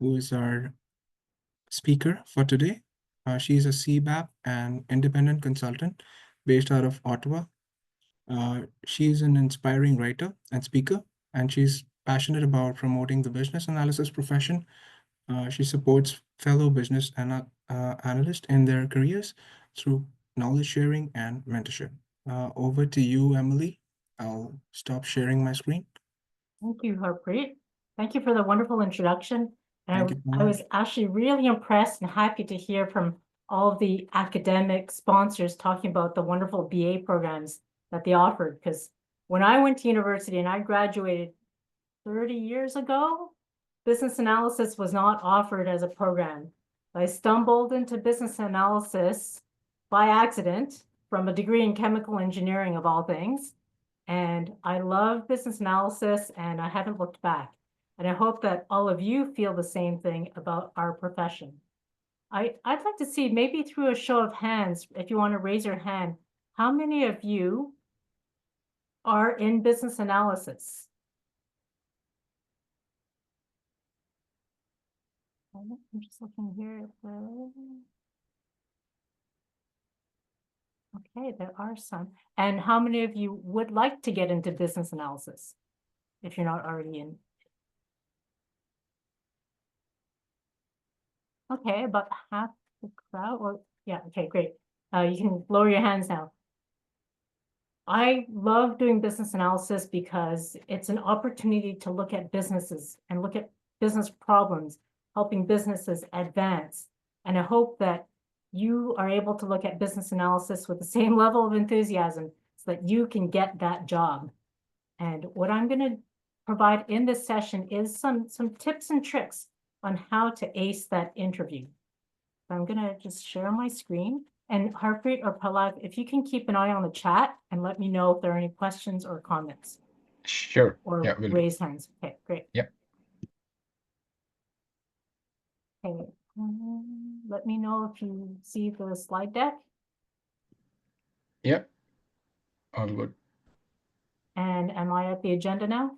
who is our speaker for today. She's a CBAP and independent consultant based out of Ottawa. She's an inspiring writer and speaker, and she's passionate about promoting the business analysis profession. She supports fellow business analysts in their careers through knowledge sharing and mentorship. Over to you, Emily. I'll stop sharing my screen. Thank you, Harpreet. Thank you for the wonderful introduction. Thank you so I much. was actually really impressed and happy to hear from all of the academic sponsors talking about the wonderful BA programs that they offered. Because when I went to university and I graduated 30 years ago, business analysis was not offered as a program. I stumbled into business analysis by accident from a degree in chemical engineering of all things. And I love business analysis and I haven't looked back. And I hope that all of you feel the same thing about our profession. I'd like to see, maybe through a show of hands, if you want to raise your hand, how many of you are in business analysis? I'm just looking here at the... Okay, there are some. And how many of you would like to get into business analysis if you're not already in? Okay, about half the crowd. Well, yeah, okay, great. You can lower your hands now. I love doing business analysis because it's an opportunity to look at businesses and look at business problems, helping businesses advance. And I hope that you are able to look at business analysis with the same level of enthusiasm so that you can get that job. And what I'm going to provide in this session is some tips and tricks on how to ace that interview. So I'm going to just share my screen. And Harpreet or Prahlad, if you can keep an eye on the chat and let me know if there are any questions or comments. Sure. Or yeah, raise hands. Okay, great. Yeah. Okay. Let me know if you see the slide deck. Yeah. All good. And am I at the agenda now?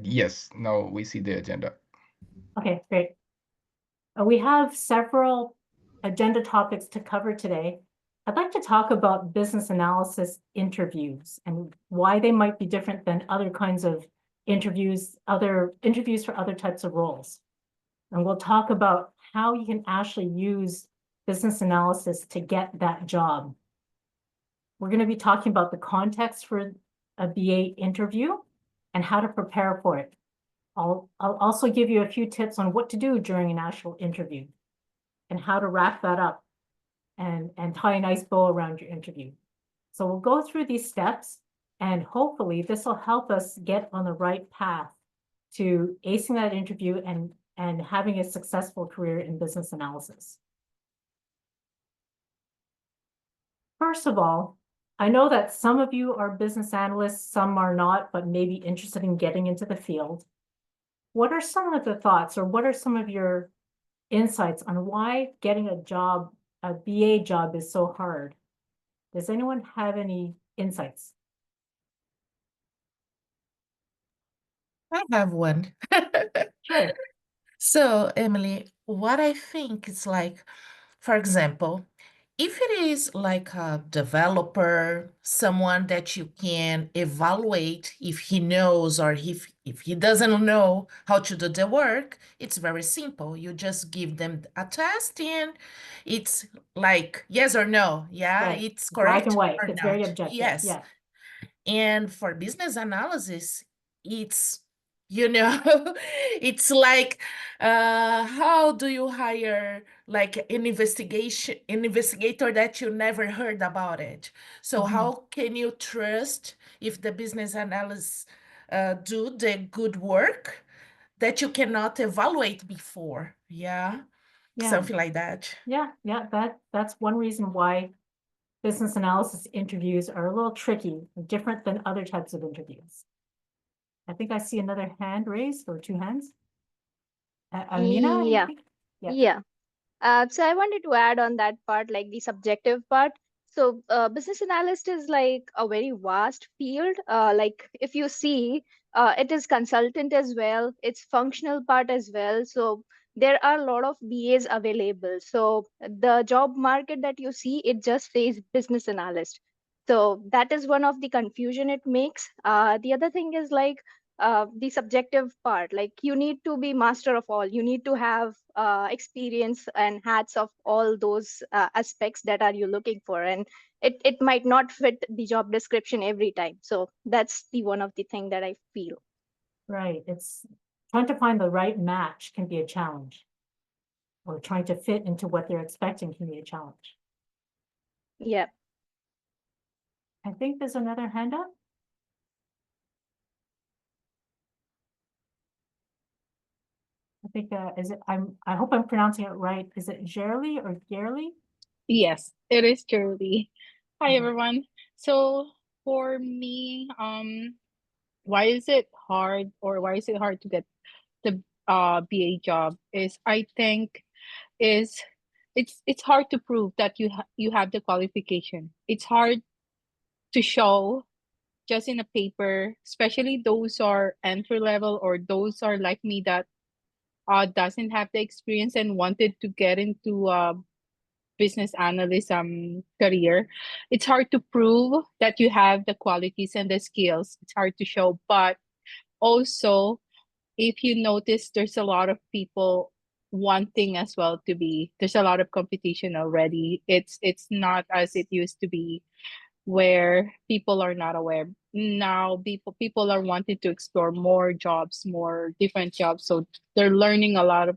Yes. Now we see the agenda. Okay, great. We have several agenda topics to cover today. I'd like to talk about business analysis interviews and why they might be different than other kinds of interviews, other interviews for other types of roles. And we'll talk about how you can actually use business analysis to get that job. We're going to be talking about the context for a BA interview and how to prepare for it. I'll also give you a few tips on what to do during an actual interview and how to wrap that up and tie a nice bow around your interview. So we'll go through these steps and hopefully this will help us get on the right path to acing that interview and having a successful career in business analysis. First of all, I know that some of you are business analysts, some are not, but maybe interested in getting into the field. What are some of the thoughts or what are some of your insights on why getting a job, a BA job, is so hard? Does anyone have any insights? I have one. Sure. So, Emily, what I think is like, for example, if it is like a developer, someone that you can evaluate if he knows or if he doesn't know how to do the work, it's very simple. You just give them a test and it's like yes or no. Yeah, Right. it's Black correct and white. or It's not. very objective. Yes. Yeah. And for business analysis, it's, it's like, how do you hire like an investigator that you never heard about it? So how can you trust if the business analysts do the good work that you cannot evaluate before? Yeah. Something like that. Yeah, that's one reason why business analysis interviews are a little tricky, different than other types of interviews. I think I see another hand raised or two hands. Amina? Yeah. Yeah. Yeah. So I wanted to add on that part, like the subjective part. So business analyst is like a very vast field. Like if you see, it is consultant as well, it's functional part as well. So there are a lot of BAs available. So the job market that you see, it just says business analyst. So that is one of the confusion it makes. The other thing is like the subjective part. Like you need to be master of all. You need to have experience and hats of all those aspects that are you looking for, and it might not fit the job description every time. So that's the one of the thing that I feel. Right, it's trying to find the right match can be a challenge. Or trying to fit into what they're expecting can be a challenge. Yeah. I think there's another hand up. I think, is it, I hope I'm pronouncing it right. Is it Gerly or Gerly? Yes, it is Shirley. Hi, Okay. everyone. So for me, why is it hard, or why is it hard to get the BA job? Is I think is it's hard to prove that you have the qualification. It's hard to show just in a paper, especially those are entry level, or those are like me that doesn't have the experience and wanted to get into business analyst career. It's hard to prove that you have the qualities and the skills. It's hard to show, but also if you notice, there's a lot of people wanting as well to be. There's a lot of competition already. It's not as it used to be, where people are not aware. Now people are wanting to explore more jobs, more different jobs. So they're learning a lot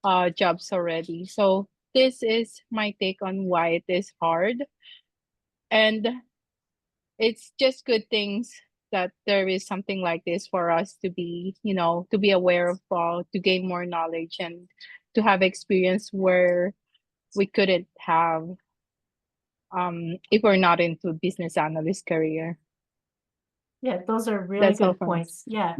of jobs already. So this is my take on why it is hard. And it's just good things that there is something like this for us to be, to be aware of, to gain more knowledge and to have experience where we couldn't have if we're not into business analyst career. Yeah, those are really That's all good from me. points. Yeah,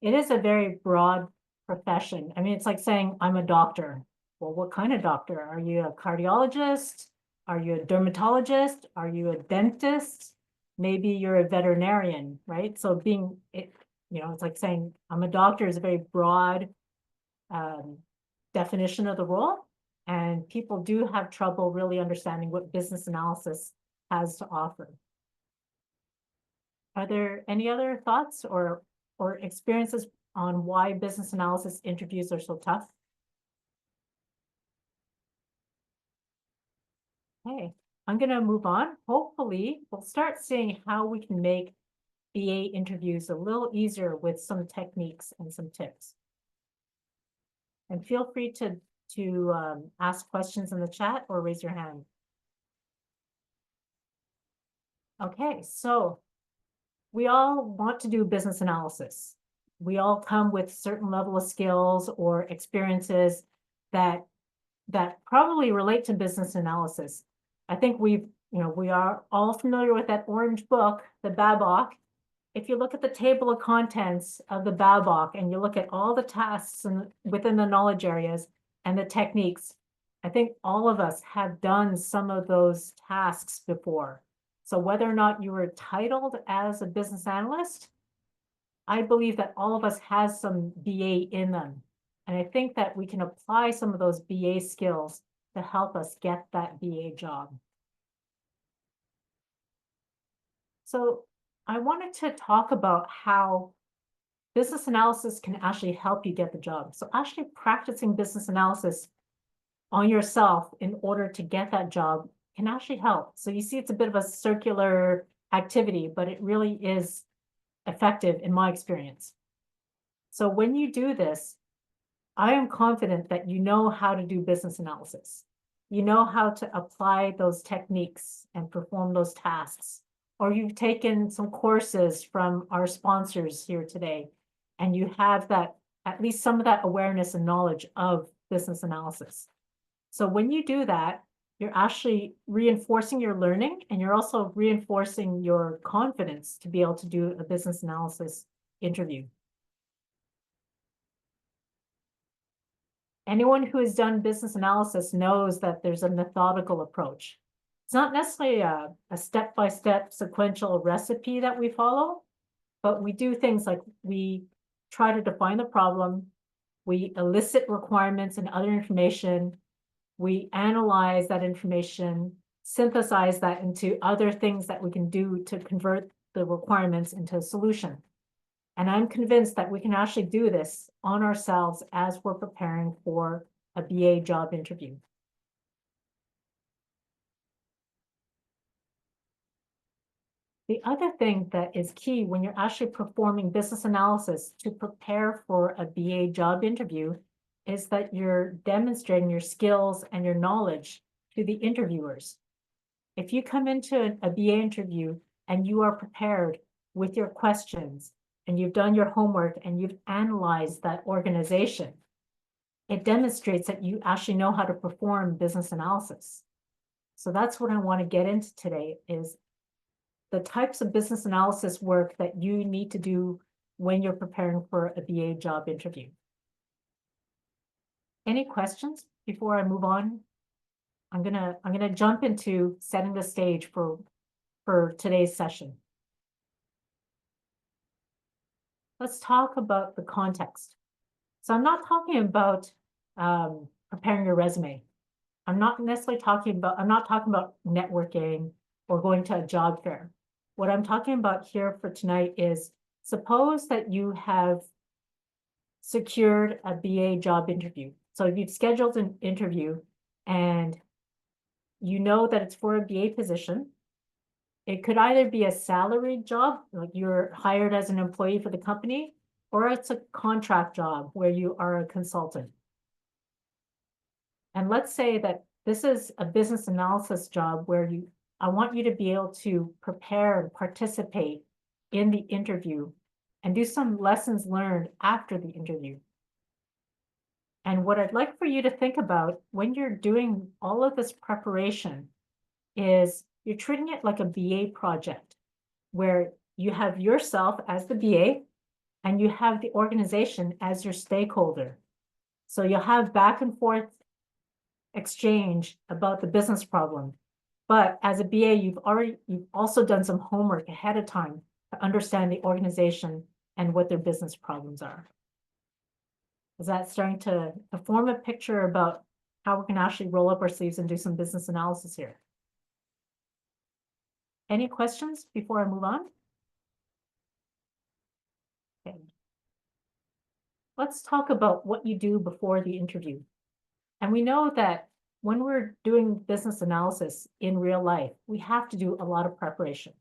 it is a very broad profession. I mean, it's like saying I'm a doctor. Well, what kind of doctor? Are you a cardiologist? Are you a dermatologist? Are you a dentist? Maybe you're a veterinarian, right? So it's like saying I'm a doctor is a very broad definition of the role. And people do have trouble really understanding what business analysis has to offer. Are there any other thoughts or experiences on why business analysis interviews are so tough? Okay, I'm going to move on. Hopefully, we'll start seeing how we can make BA interviews a little easier with some techniques and some tips. And feel free to ask questions in the chat or raise your hand. Okay, so we all want to do business analysis. We all come with certain level of skills or experiences that probably relate to business analysis. I think we are all familiar with that orange book, the BABOK. If you look at the table of contents of the BABOK and you look at all the tasks within the knowledge areas and the techniques, I think all of us have done some of those tasks before. So whether or not you were titled as a business analyst, I believe that all of us has some BA in them. And I think that we can apply some of those BA skills to help us get that BA job. So I wanted to talk about how business analysis can actually help you get the job. So actually practicing business analysis on yourself in order to get that job can actually help. So you see, it's a bit of a circular activity, but it really is effective in my experience. So when you do this, I am confident that you know how to do business analysis. You know how to apply those techniques and perform those tasks. Or you've taken some courses from our sponsors here today, and you have that, at least some of that awareness and knowledge of business analysis. So when you do that, you're actually reinforcing your learning, and you're also reinforcing your confidence to be able to do a business analysis interview. Anyone who has done business analysis knows that there's a methodical approach. It's not necessarily a step-by-step sequential recipe that we follow, but we do things like we try to define the problem, we elicit requirements and other information, we analyze that information, synthesize that into other things that we can do to convert the requirements into a solution. And I'm convinced that we can actually do this on ourselves as we're preparing for a BA job interview. The other thing that is key when you're actually performing business analysis to prepare for a BA job interview is that you're demonstrating your skills and your knowledge to the interviewers. If you come into a BA interview and you are prepared with your questions and you've done your homework and you've analyzed that organization, it demonstrates that you actually know how to perform business analysis. So that's what I want to get into today is the types of business analysis work that you need to do when you're preparing for a BA job interview. Any questions before I move on? I'm gonna jump into setting the stage for today's session. Let's talk about the context. So I'm not talking about preparing your resume. I'm not talking about networking or going to a job fair. What I'm talking about here for tonight is suppose that you have secured a BA job interview. So you've scheduled an interview and you know that it's for a BA position. It could either be a salaried job, like you're hired as an employee for the company, or it's a contract job where you are a consultant. And let's say that this is a business analysis job where I want you to be able to prepare and participate in the interview and do some lessons learned after the interview. And what I'd like for you to think about when you're doing all of this preparation is you're treating it like a BA project where you have yourself as the BA and you have the organization as your stakeholder. So you'll have back and forth exchange about the business problem. But as a BA, you've also done some homework ahead of time to understand the organization and what their business problems are. Is that starting to form a picture about how we can actually roll up our sleeves and do some business analysis here? Any questions before I move on? Okay. Let's talk about what you do before the interview. And we know that when we're doing business analysis in real life, we have to do a lot of preparation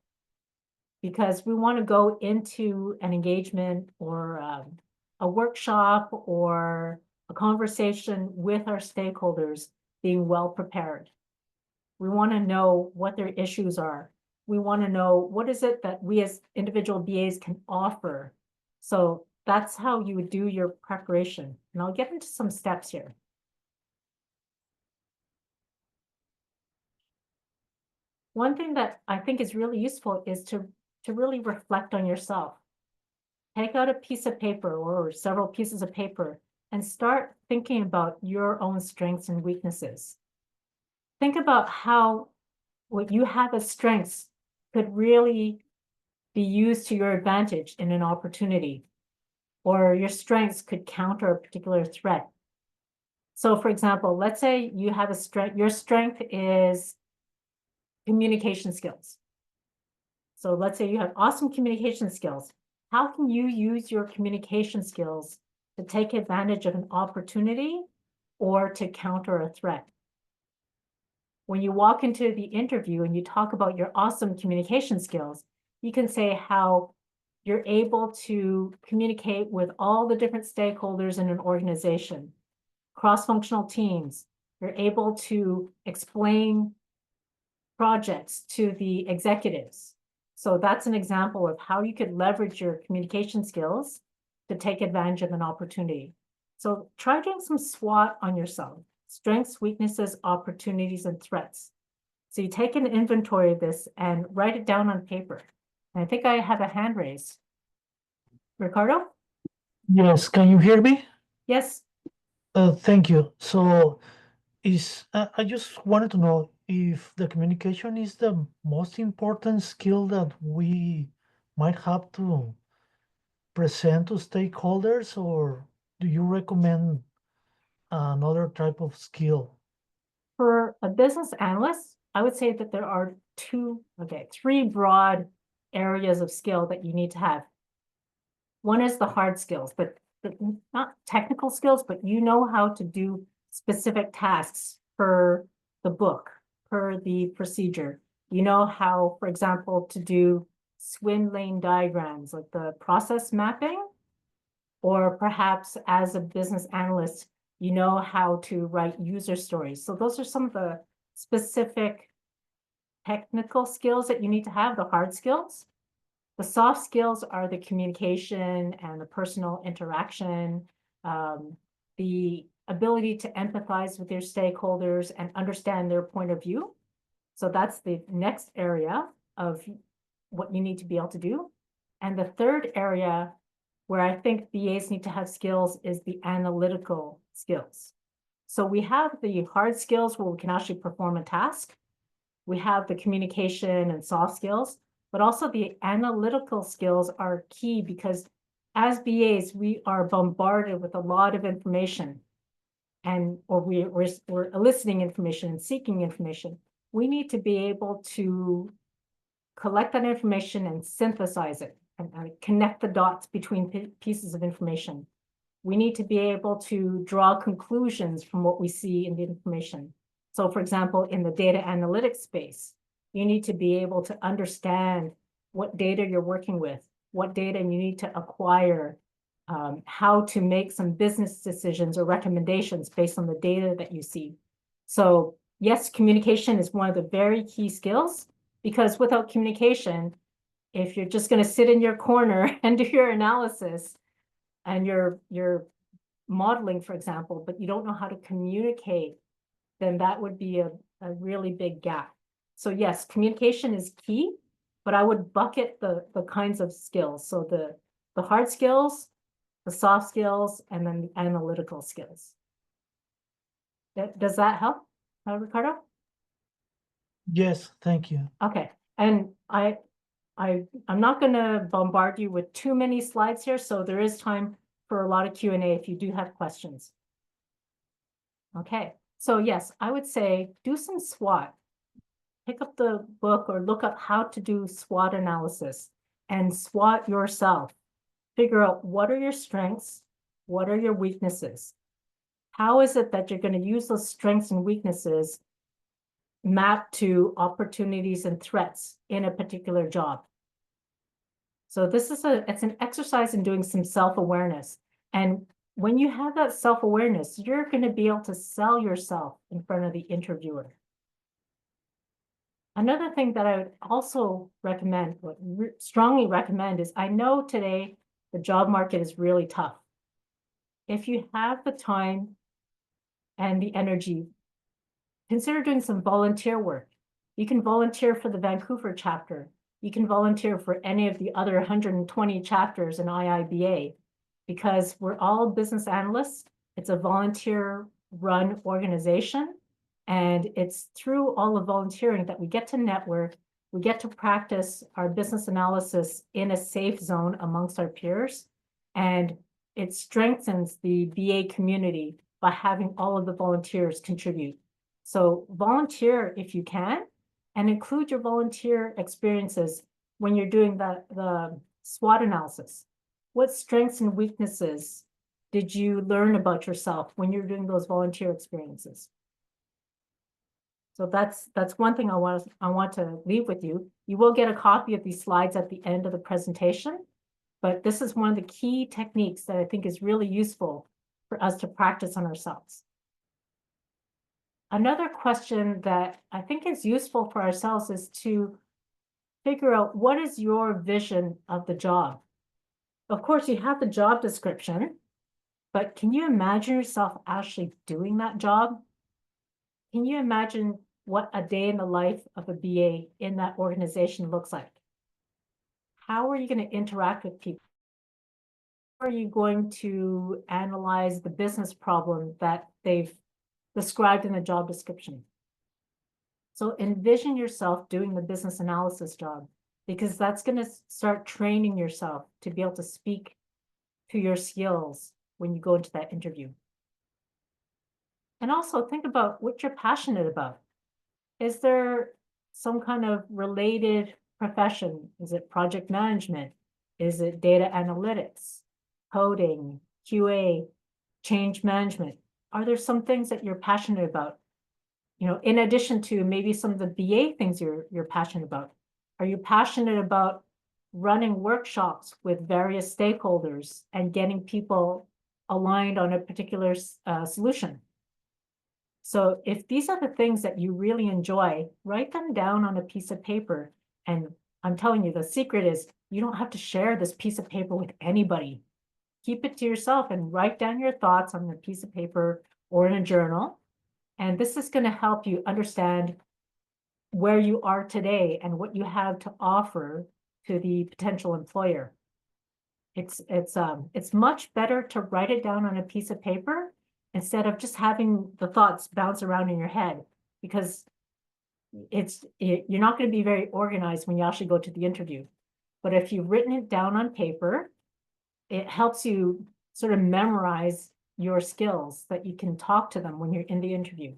because we want to go into an engagement or a workshop or a conversation with our stakeholders being well prepared. We want to know what their issues are. We want to know what is it that we as individual BAs can offer. So that's how you would do your preparation. And I'll get into some steps here. One thing that I think is really useful is to really reflect on yourself. Take out a piece of paper or several pieces of paper and start thinking about your own strengths and weaknesses. Think about how what you have as strengths could really be used to your advantage in an opportunity, or your strengths could counter a particular threat. So for example, let's say you have a strength, your strength is communication skills. So let's say you have awesome communication skills. How can you use your communication skills to take advantage of an opportunity or to counter a threat? When you walk into the interview and you talk about your awesome communication skills, you can say how you're able to communicate with all the different stakeholders in an organization, cross-functional teams. You're able to explain projects to the executives. So that's an example of how you could leverage your communication skills to take advantage of an opportunity. So try doing some SWOT on yourself: strengths, weaknesses, opportunities, and threats. So you take an inventory of this and write it down on paper. And I think I have a hand raised. Ricardo? Yes, can you hear me? Yes. Thank you. So I just wanted to know if the communication is the most important skill that we might have to present to stakeholders, or do you recommend another type of skill? For a business analyst, I would say that there are three broad areas of skill that you need to have. One is the hard skills, but not technical skills, but you know how to do specific tasks per the book, per the procedure. You know how, for example, to do swim lane diagrams, like the process mapping, or perhaps as a business analyst, you know how to write user stories. So those are some of the specific technical skills that you need to have, the hard skills. The soft skills are the communication and the personal interaction, the ability to empathize with your stakeholders and understand their point of view. So that's the next area of what you need to be able to do. And the third area where I think BAs need to have skills is the analytical skills. So we have the hard skills where we can actually perform a task. We have the communication and soft skills, but also the analytical skills are key because as BAs, we are bombarded with a lot of information or we're eliciting information and seeking information. We need to be able to collect that information and synthesize it and connect the dots between pieces of information. We need to be able to draw conclusions from what we see in the information. So for example, in the data analytics space, you need to be able to understand what data you're working with, what data you need to acquire, how to make some business decisions or recommendations based on the data that you see. So yes, communication is one of the very key skills, because without communication, if you're just going to sit in your corner and do your analysis and you're modeling, for example, but you don't know how to communicate, then that would be a really big gap. So yes, communication is key, but I would bucket the kinds of skills. So the hard skills, the soft skills, and then the analytical skills. Does that help, Ricardo? Yes, thank you. Okay, and I'm not going to bombard you with too many slides here, so there is time for a lot of Q&A if you do have questions. Okay, so yes, I would say do some SWOT. Pick up the book or look up how to do SWOT analysis and SWOT yourself. Figure out what are your strengths, what are your weaknesses. How is it that you're going to use those strengths and weaknesses mapped to opportunities and threats in a particular job? So this is it's an exercise in doing some self-awareness. And when you have that self-awareness, you're going to be able to sell yourself in front of the interviewer. Another thing that I would also recommend, strongly recommend, is I know today the job market is really tough. If you have the time and the energy, consider doing some volunteer work. You can volunteer for the Vancouver chapter. You can volunteer for any of the other 120 chapters in IIBA, because we're all business analysts. It's a volunteer-run organization, and it's through all the volunteering that we get to network, we get to practice our business analysis in a safe zone amongst our peers, and it strengthens the BA community by having all of the volunteers contribute. So volunteer if you can, and include your volunteer experiences when you're doing the SWOT analysis. What strengths and weaknesses did you learn about yourself when you're doing those volunteer experiences? So that's one thing I want to leave with you. You will get a copy of these slides at the end of the presentation, but this is one of the key techniques that I think is really useful for us to practice on ourselves. Another question that I think is useful for ourselves is to figure out what is your vision of the job. Of course, you have the job description, but can you imagine yourself actually doing that job? Can you imagine what a day in the life of a BA in that organization looks like? How are you going to interact with people? How are you going to analyze the business problem that they've described in the job description? So envision yourself doing the business analysis job, because that's going to start training yourself to be able to speak to your skills when you go into that interview. And also think about what you're passionate about. Is there some kind of related profession? Is it project management? Is it data analytics, coding, QA, change management? Are there some things that you're passionate about? You know, in addition to maybe some of the BA things you're passionate about. Are you passionate about running workshops with various stakeholders and getting people aligned on a particular solution? So if these are the things that you really enjoy, write them down on a piece of paper. And I'm telling you, the secret is you don't have to share this piece of paper with anybody. Keep it to yourself and write down your thoughts on a piece of paper or in a journal. And this is going to help you understand where you are today and what you have to offer to the potential employer. It's much better to write it down on a piece of paper instead of just having the thoughts bounce around in your head, because you're not going to be very organized when you actually go to the interview. But if you've written it down on paper, it helps you sort of memorize your skills that you can talk to them when you're in the interview.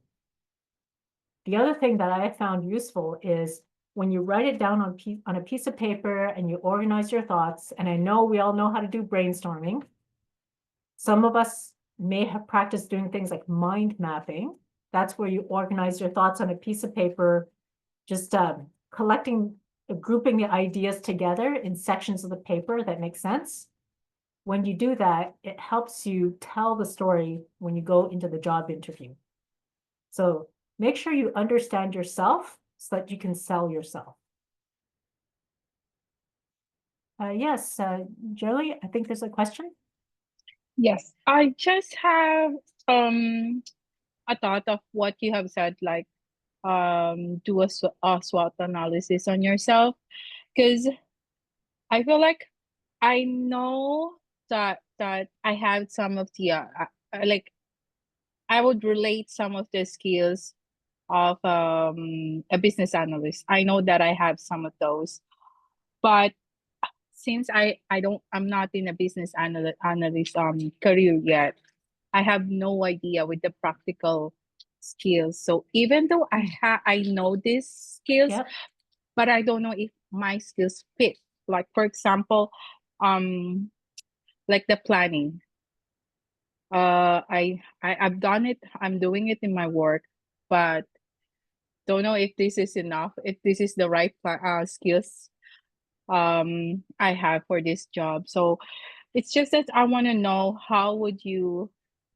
The other thing that I found useful is when you write it down on a piece of paper and you organize your thoughts, and I know we all know how to do brainstorming. Some of us may have practiced doing things like mind mapping. That's where you organize your thoughts on a piece of paper, just grouping the ideas together in sections of the paper that make sense. When you do that, it helps you tell the story when you go into the job interview. So make sure you understand yourself so that you can sell yourself. Yes, Jolie, I think there's a question. Yes, I just have a thought of what you have said, like do a SWOT analysis on yourself, because I feel like I know that I have some of the like I would relate some of the skills of a business analyst. I know that I have some of those, but since I'm not in a business analyst career yet, I have no idea with the practical skills. So even though I know these skills, Yep. but I don't know if my skills fit. Like for example, like the planning. I've done it. I'm doing it in my work, but don't know if this is enough. If this is the right skills I have for this job. So it's just that I want to know, how would you,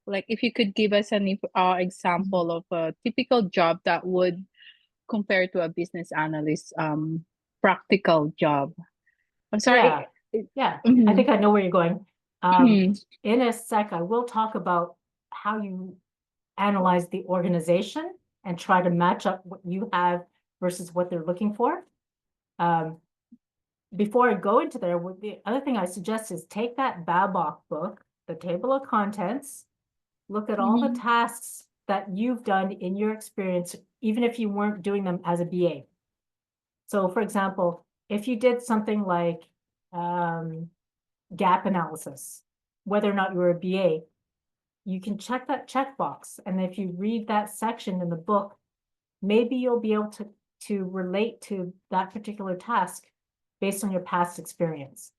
like, if you could give us an example of a typical job that would compare to a business analyst practical job. I'm sorry. Yeah, I Mhm. think I know where you're going. Mhm. In a sec, I will talk about how you analyze the organization and try to match up what you have versus what they're looking for. Before I go into there, the other thing I suggest is take that BABOK book, the table of contents, look at all the tasks that you've done in your experience, even if you weren't doing them as a BA. So for example, if you did something like gap analysis, whether or not you were a BA, you can check that checkbox. And if you read that section in the book, maybe you'll be able to relate to that particular task based on your past experience.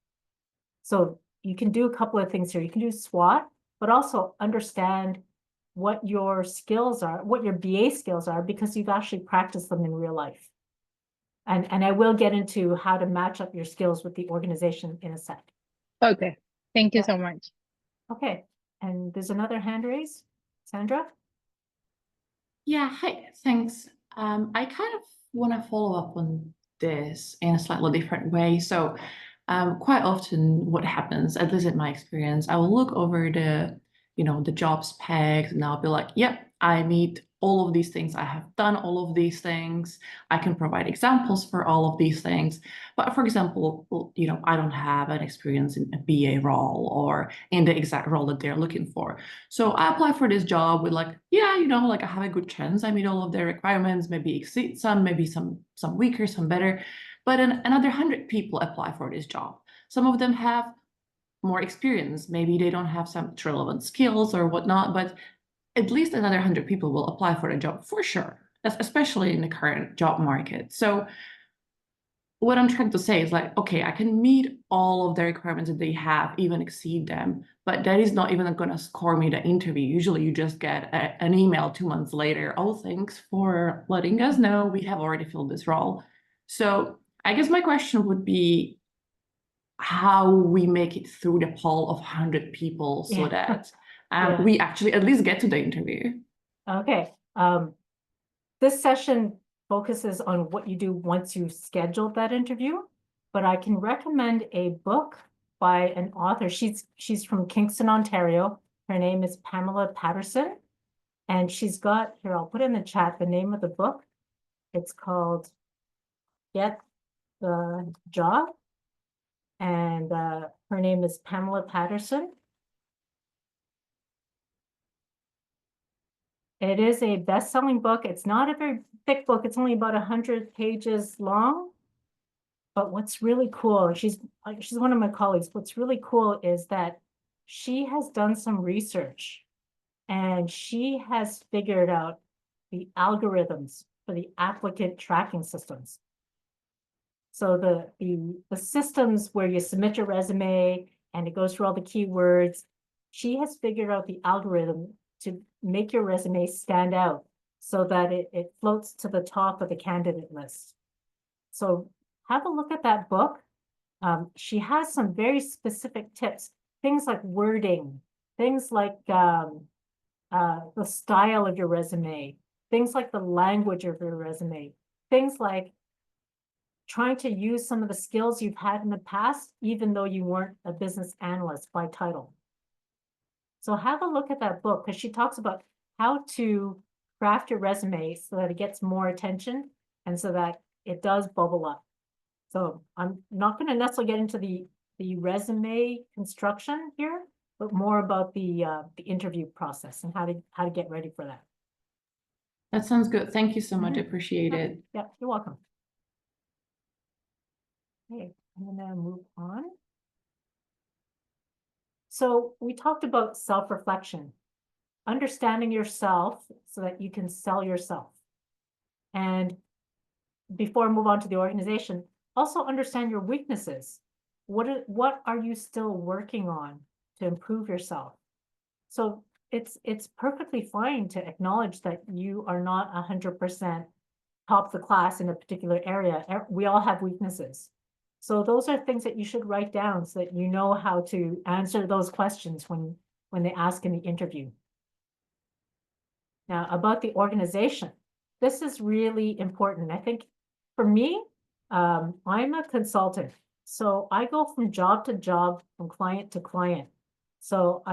So you can do a couple of things here. You can do SWOT, but also understand what your skills are, what your BA skills are, because you've actually practiced them in real life. And I will get into how to match up your skills with the organization in a sec. Okay. Thank you Yeah. so much. Okay. And there's another hand raised. Sandra? Yeah, hi, thanks. I kind of want to follow up on this in a slightly different way. So quite often what happens, at least in my experience, I will look over the job specs and I'll be like, yep, I meet all of these things. I have done all of these things. I can provide examples for all of these things. But for example, I don't have an experience in a BA role or in the exact role that they're looking for. So I apply for this job with like, yeah, like I have a good chance. I meet all of their requirements, maybe exceed some, maybe some weaker, some better. But another 100 people apply for this job. Some of them have more experience. Maybe they don't have some relevant skills or whatnot, but at least another 100 people will apply for a job for sure, especially in the current job market. So what I'm trying to say is like, okay, I can meet all of the requirements that they have, even exceed them, but that is not even going to score me the interview. Usually you just get an email 2 months later. Oh, thanks for letting us know. We have already filled this role. So I guess my question would be how we make it through the poll of 100 people so that we actually at least get to the interview. Okay. This session focuses on what you do once you schedule that interview, but I can recommend a book by an author. She's from Kingston, Ontario. Her name is Pamela Patterson, and she's got, here, I'll put in the chat the name of the book. It's called Get the Job, and her name is Pamela Patterson. It is a best-selling book. It's not a very thick book. It's only about 100 pages long. But what's really cool, she's one of my colleagues. What's really cool is that she has done some research and she has figured out the algorithms for the applicant tracking systems. So the systems where you submit your resume and it goes through all the keywords, she has figured out the algorithm to make your resume stand out so that it floats to the top of the candidate list. So have a look at that book. She has some very specific tips, things like wording, things like the style of your resume, things like the language of your resume, things like trying to use some of the skills you've had in the past, even though you weren't a business analyst by title. So have a look at that book because she talks about how to craft your resume so that it gets more attention and so that it does bubble up. So I'm not going to necessarily get into the resume construction here, but more about the interview process and how to get ready for that. That sounds good. Thank you so much. I appreciate it. Yeah, you're welcome. Okay, I'm going to move on. So we talked about self-reflection, understanding yourself so that you can sell yourself. And before I move on to the organization, also understand your weaknesses. What are you still working on to improve yourself? So it's perfectly fine to acknowledge that you are not 100% top of the class in a particular area. We all have weaknesses. So those are things that you should write down so that you know how to answer those questions when they ask in the interview. Now, about the organization, this is really important. I think for me, I'm a consultant. So I go from job to job, from client to client. So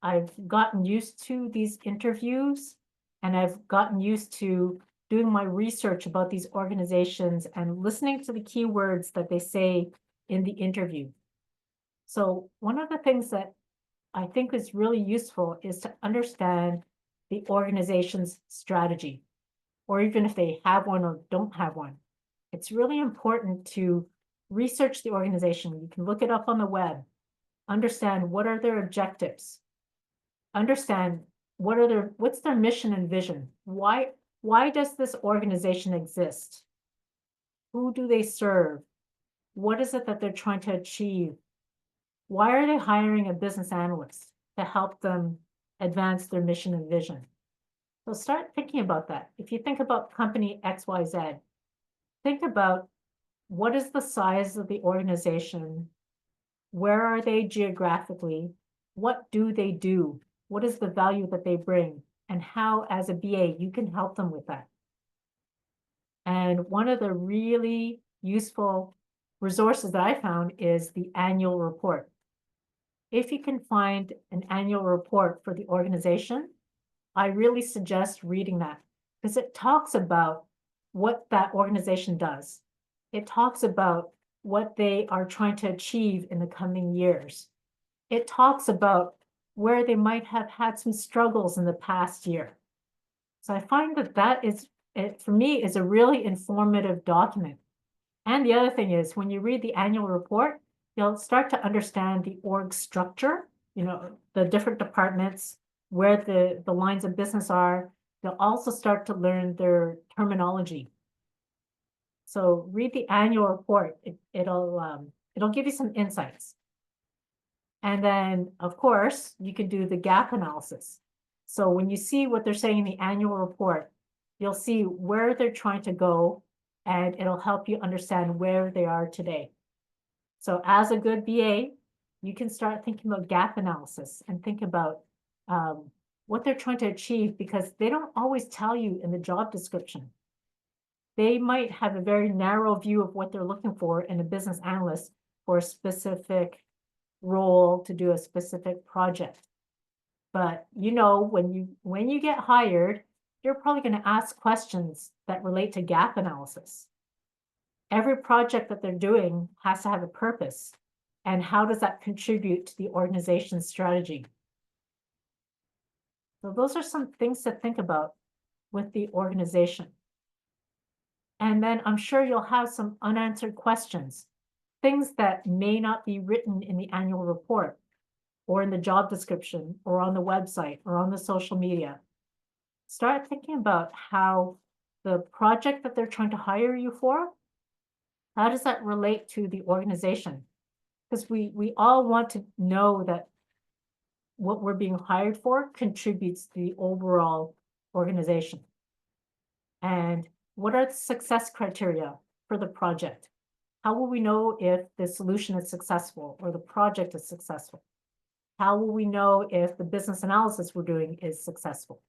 I've gotten used to these interviews and I've gotten used to doing my research about these organizations and listening to the keywords that they say in the interview. So one of the things that I think is really useful is to understand the organization's strategy, or even if they have one or don't have one. It's really important to research the organization. You can look it up on the web, understand what are their objectives, understand what's their mission and vision. Why does this organization exist? Who do they serve? What is it that they're trying to achieve? Why are they hiring a business analyst to help them advance their mission and vision? So start thinking about that. If you think about company XYZ, think about what is the size of the organization? Where are they geographically? What do they do? What is the value that they bring? And how, as a BA, you can help them with that. And one of the really useful resources that I found is the annual report. If you can find an annual report for the organization, I really suggest reading that because it talks about what that organization does. It talks about what they are trying to achieve in the coming years. It talks about where they might have had some struggles in the past year. So I find that is, for me, is a really informative document. And the other thing is when you read the annual report, you'll start to understand the org structure, the different departments, where the lines of business are. You'll also start to learn their terminology. So read the annual report. It'll give you some insights. And then, of course, you can do the gap analysis. So when you see what they're saying in the annual report, you'll see where they're trying to go, and it'll help you understand where they are today. So as a good BA, you can start thinking about gap analysis and think about what they're trying to achieve, because they don't always tell you in the job description. They might have a very narrow view of what they're looking for in a business analyst for a specific role to do a specific project. But when you get hired, you're probably going to ask questions that relate to gap analysis. Every project that they're doing has to have a purpose. And how does that contribute to the organization's strategy? So those are some things to think about with the organization. And then I'm sure you'll have some unanswered questions, things that may not be written in the annual report or in the job description or on the website or on the social media. Start thinking about how the project that they're trying to hire you for, how does that relate to the organization? Because we all want to know that what we're being hired for contributes to the overall organization. And what are the success criteria for the project? How will we know if the solution is successful or the project is successful? How will we know if the business analysis we're doing is successful?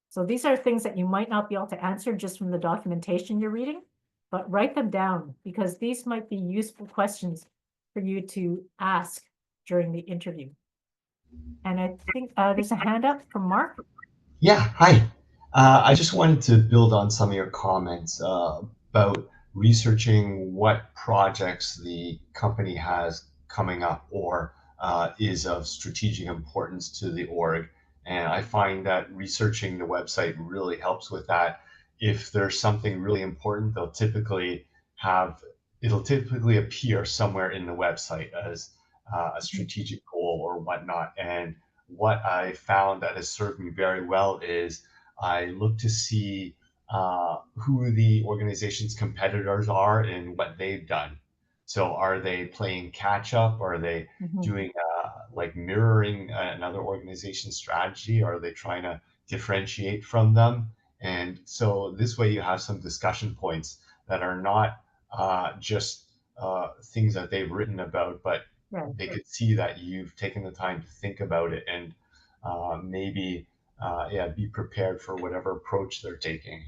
So these are things that you might not be able to answer just from the documentation you're reading, but write them down, because these might be useful questions for you to ask during the interview. And I think there's a hand up from Mark. Yeah, hi. I just wanted to build on some of your comments about researching what projects the company has coming up or is of strategic importance to the org. And I find that researching the website really helps with that. If there's something really important, it'll typically appear somewhere in the website as a strategic goal or whatnot. And what I found that has served me very well is I look to see who the organization's competitors are and what they've done. So are they playing catch up? Are they doing like mirroring another organization's strategy? Are they trying to differentiate from them? And so this way you have some discussion points that are not just things that they've written about, but they could see that you've taken the time to think about it and maybe be prepared for whatever approach they're taking.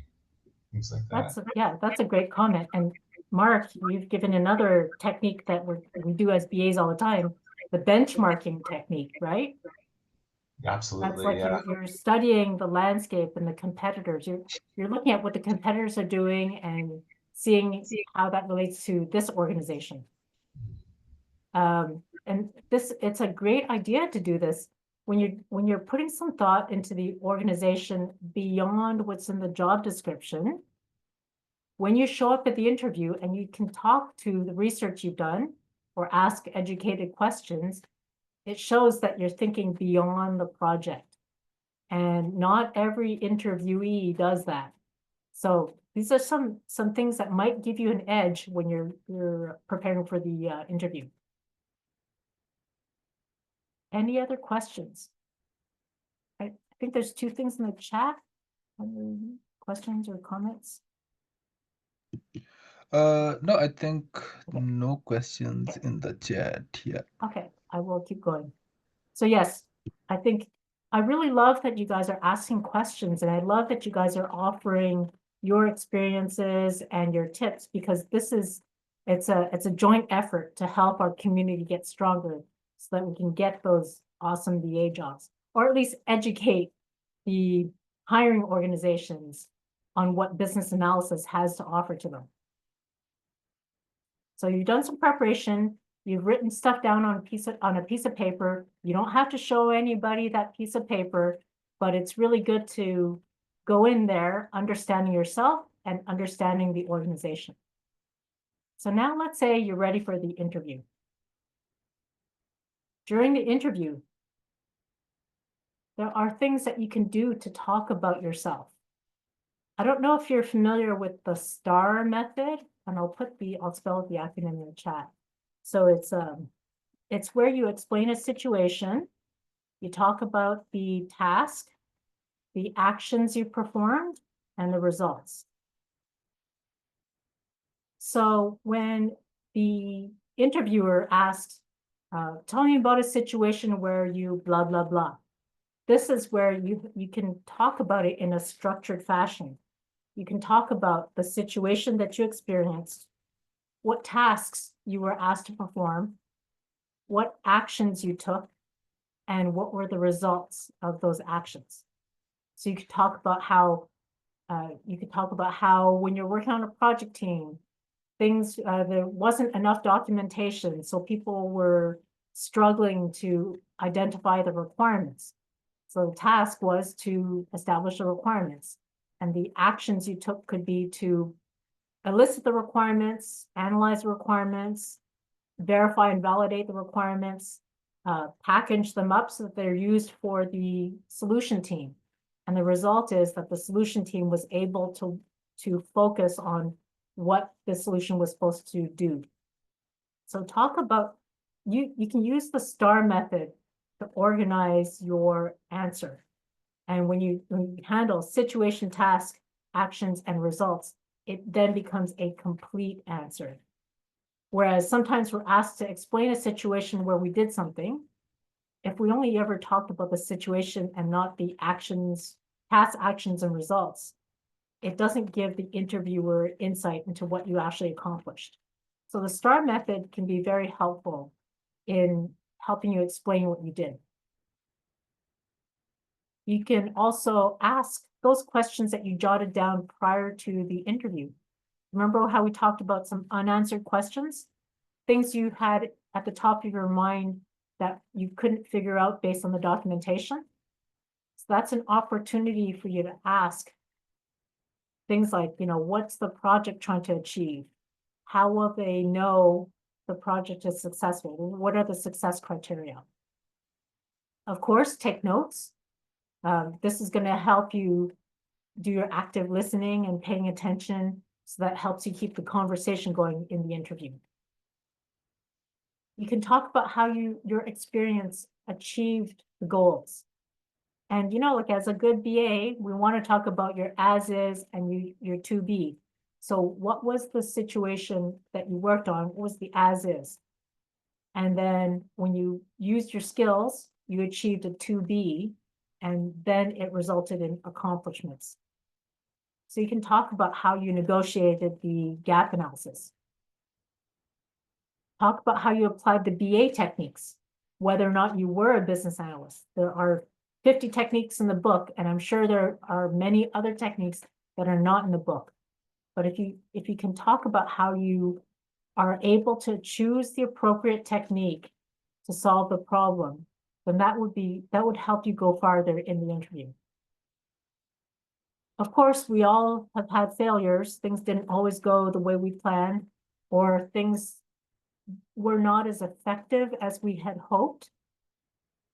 Things like that. That's a great comment. And Mark, you've given another technique that we do as BAs all the time, the benchmarking technique, right? Absolutely. That's like you're studying the landscape and the competitors. You're looking at what the competitors are doing and seeing how that relates to this organization. And it's a great idea to do this when you're putting some thought into the organization beyond what's in the job description. When you show up at the interview and you can talk to the research you've done or ask educated questions, it shows that you're thinking beyond the project. And not every interviewee does that. So these are some things that might give you an edge when you're preparing for the interview. Any other questions? I think there's two things in the chat. Questions or comments? No, I think no questions in the chat here. Okay, I will keep going. So yes, I really love that you guys are asking questions, and I love that you guys are offering your experiences and your tips, because it's a joint effort to help our community get stronger so that we can get those awesome BA jobs, or at least educate the hiring organizations on what business analysis has to offer to them. So you've done some preparation, you've written stuff down on a piece of paper. You don't have to show anybody that piece of paper, but it's really good to go in there understanding yourself and understanding the organization. So now let's say you're ready for the interview. During the interview, there are things that you can do to talk about yourself. I don't know if you're familiar with the STAR method, and I'll spell the acronym in the chat. So it's where you explain a situation, you talk about the task, the actions you performed, and the results. So when the interviewer asks, tell me about a situation where you blah, blah, blah. This is where you can talk about it in a structured fashion. You can talk about the situation that you experienced, what tasks you were asked to perform, what actions you took, and what were the results of those actions. So you could talk about how when you're working on a project team, there wasn't enough documentation, so people were struggling to identify the requirements. So the task was to establish the requirements, and the actions you took could be to elicit the requirements, analyze the requirements, verify and validate the requirements, package them up so that they're used for the solution team. And the result is that the solution team was able to focus on what the solution was supposed to do. So talk about, you can use the STAR method to organize your answer. And when you handle situation, task, actions, and results, it then becomes a complete answer. Whereas sometimes we're asked to explain a situation where we did something. If we only ever talked about the situation and not the actions, past actions and results, it doesn't give the interviewer insight into what you actually accomplished. So the STAR method can be very helpful in helping you explain what you did. You can also ask those questions that you jotted down prior to the interview. Remember how we talked about some unanswered questions? Things you had at the top of your mind that you couldn't figure out based on the documentation. So that's an opportunity for you to ask things like, what's the project trying to achieve? How will they know the project is successful? What are the success criteria? Of course, take notes. This is going to help you do your active listening and paying attention, so that helps you keep the conversation going in the interview. You can talk about how your experience achieved the goals. And like as a good BA, we want to talk about your as is and your to be. So what was the situation that you worked on? What was the as is? And then when you used your skills, you achieved a to be, and then it resulted in accomplishments. So you can talk about how you negotiated the gap analysis. Talk about how you applied the BA techniques, whether or not you were a business analyst. There are 50 techniques in the book, and I'm sure there are many other techniques that are not in the book. But if you can talk about how you are able to choose the appropriate technique to solve the problem, then that would help you go farther in the interview. Of course, we all have had failures. Things didn't always go the way we planned, or things were not as effective as we had hoped.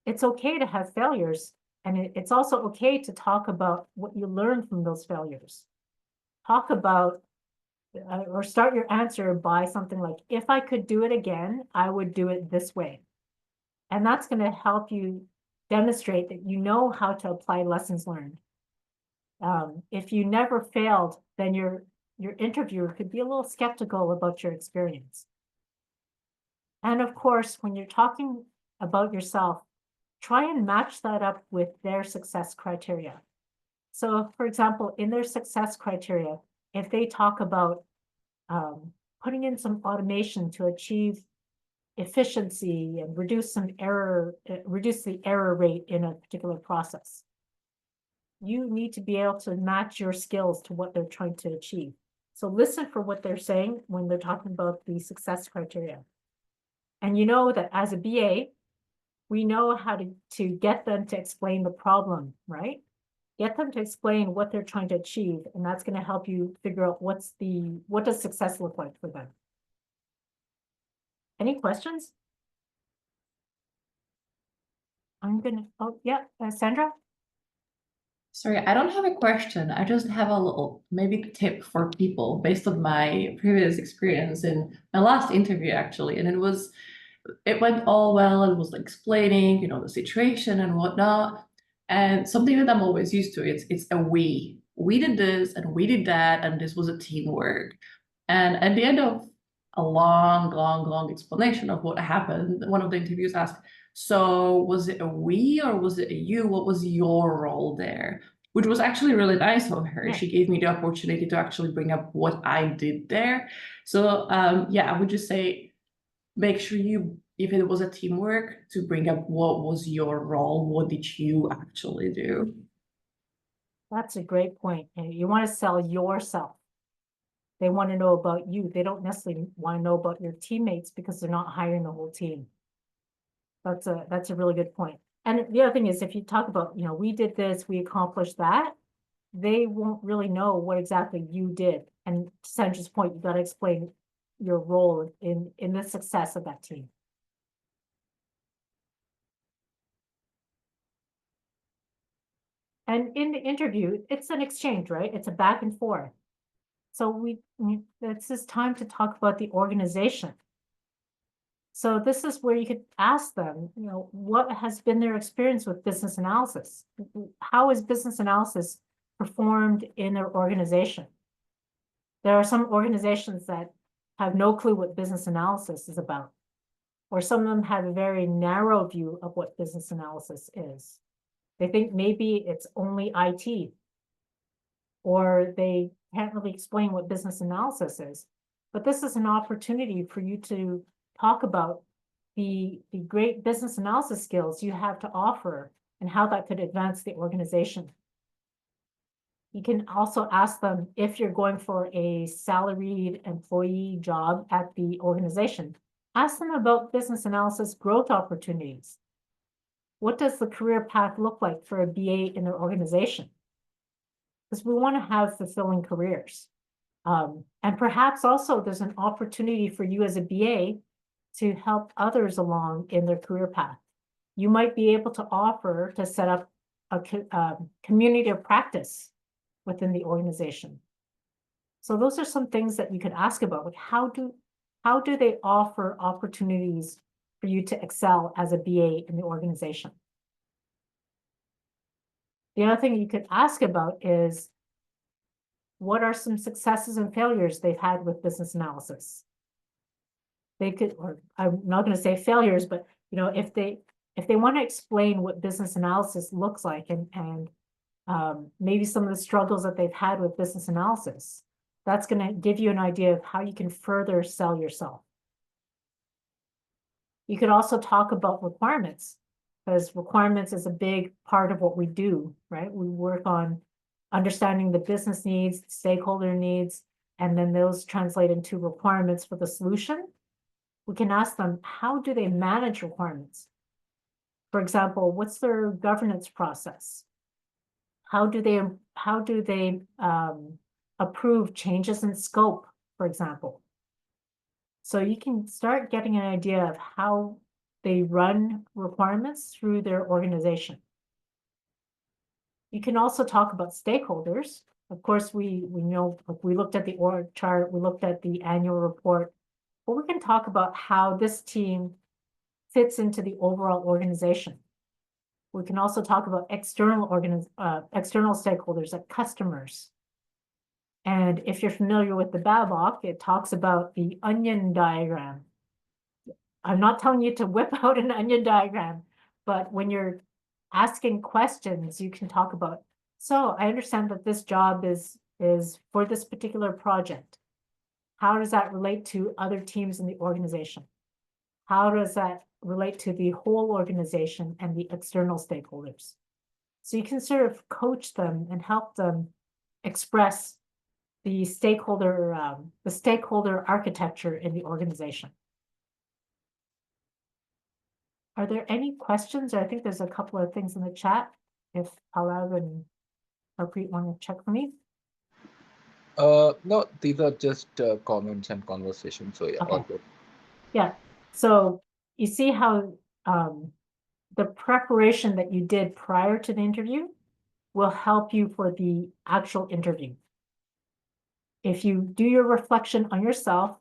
It's okay to have failures, and it's also okay to talk about what you learned from those failures. Talk about, or start your answer by something like, if I could do it again, I would do it this way. And that's going to help you demonstrate that you know how to apply lessons learned. If you never failed, then your interviewer could be a little skeptical about your experience. And of course, when you're talking about yourself, try and match that up with their success criteria. So for example, in their success criteria, if they talk about putting in some automation to achieve efficiency and reduce the error rate in a particular process, you need to be able to match your skills to what they're trying to achieve. So listen for what they're saying when they're talking about the success criteria. And you know that as a BA, we know how to get them to explain the problem, right? Get them to explain what they're trying to achieve, and that's going to help you figure out what does success look like for them. Any questions? Sandra? Sorry, I don't have a question. I just have a little maybe tip for people based on my previous experience in my last interview, actually. And it went all well and was like explaining, the situation and whatnot. And something that I'm always used to, it's a we. We did this and we did that, and this was a teamwork. And at the end of a long explanation of what happened, one of the interviews asked, so was it a we or was it a you? What was your role there? Which was actually really nice of her. Yeah. She gave me the opportunity to actually bring up what I did there. So yeah, I would just say, make sure if it was a teamwork, to bring up what was your role, what did you actually do? That's a great point. And you want to sell yourself. They want to know about you. They don't necessarily want to know about your teammates because they're not hiring the whole team. That's a really good point. And the other thing is, if you talk about, we did this, we accomplished that, they won't really know what exactly you did. And to Sandra's point, you got to explain your role in the success of that team. And in the interview, it's an exchange, right? It's a back and forth. So it's this time to talk about the organization. So this is where you could ask them, what has been their experience with business analysis? How is business analysis performed in their organization? There are some organizations that have no clue what business analysis is about, or some of them have a very narrow view of what business analysis is. They think maybe it's only IT, or they can't really explain what business analysis is. But this is an opportunity for you to talk about the great business analysis skills you have to offer and how that could advance the organization. You can also ask them, if you're going for a salaried employee job at the organization, ask them about business analysis growth opportunities. What does the career path look like for a BA in their organization? Because we want to have fulfilling careers. And perhaps also there's an opportunity for you as a BA to help others along in their career path. You might be able to offer to set up a community of practice within the organization. So those are some things that you could ask about, like how do they offer opportunities for you to excel as a BA in the organization? The other thing you could ask about is, what are some successes and failures they've had with business analysis? They could, or I'm not going to say failures, but if they want to explain what business analysis looks like and maybe some of the struggles that they've had with business analysis, that's going to give you an idea of how you can further sell yourself. You could also talk about requirements, because requirements is a big part of what we do, right? We work on understanding the business needs, stakeholder needs, and then those translate into requirements for the solution. We can ask them, how do they manage requirements? For example, what's their governance process? How do they approve changes in scope, for example? So you can start getting an idea of how they run requirements through their organization. You can also talk about stakeholders. Of course, we know, we looked at the org chart, we looked at the annual report, but we can talk about how this team fits into the overall organization. We can also talk about external stakeholders like customers. And if you're familiar with the BABOK, it talks about the onion diagram. I'm not telling you to whip out an onion diagram, but when you're asking questions, you can talk about, so I understand that this job is for this particular project. How does that relate to other teams in the organization? How does that relate to the whole organization and the external stakeholders? So you can sort of coach them and help them express the stakeholder architecture in the organization. Are there any questions? I think there's a couple of things in the chat. If Alav and Harpreet want to check for me. No, these are just comments and conversations. So yeah, Okay. all good. Yeah. So you see how the preparation that you did prior to the interview will help you for the actual interview. If you do your reflection on yourself,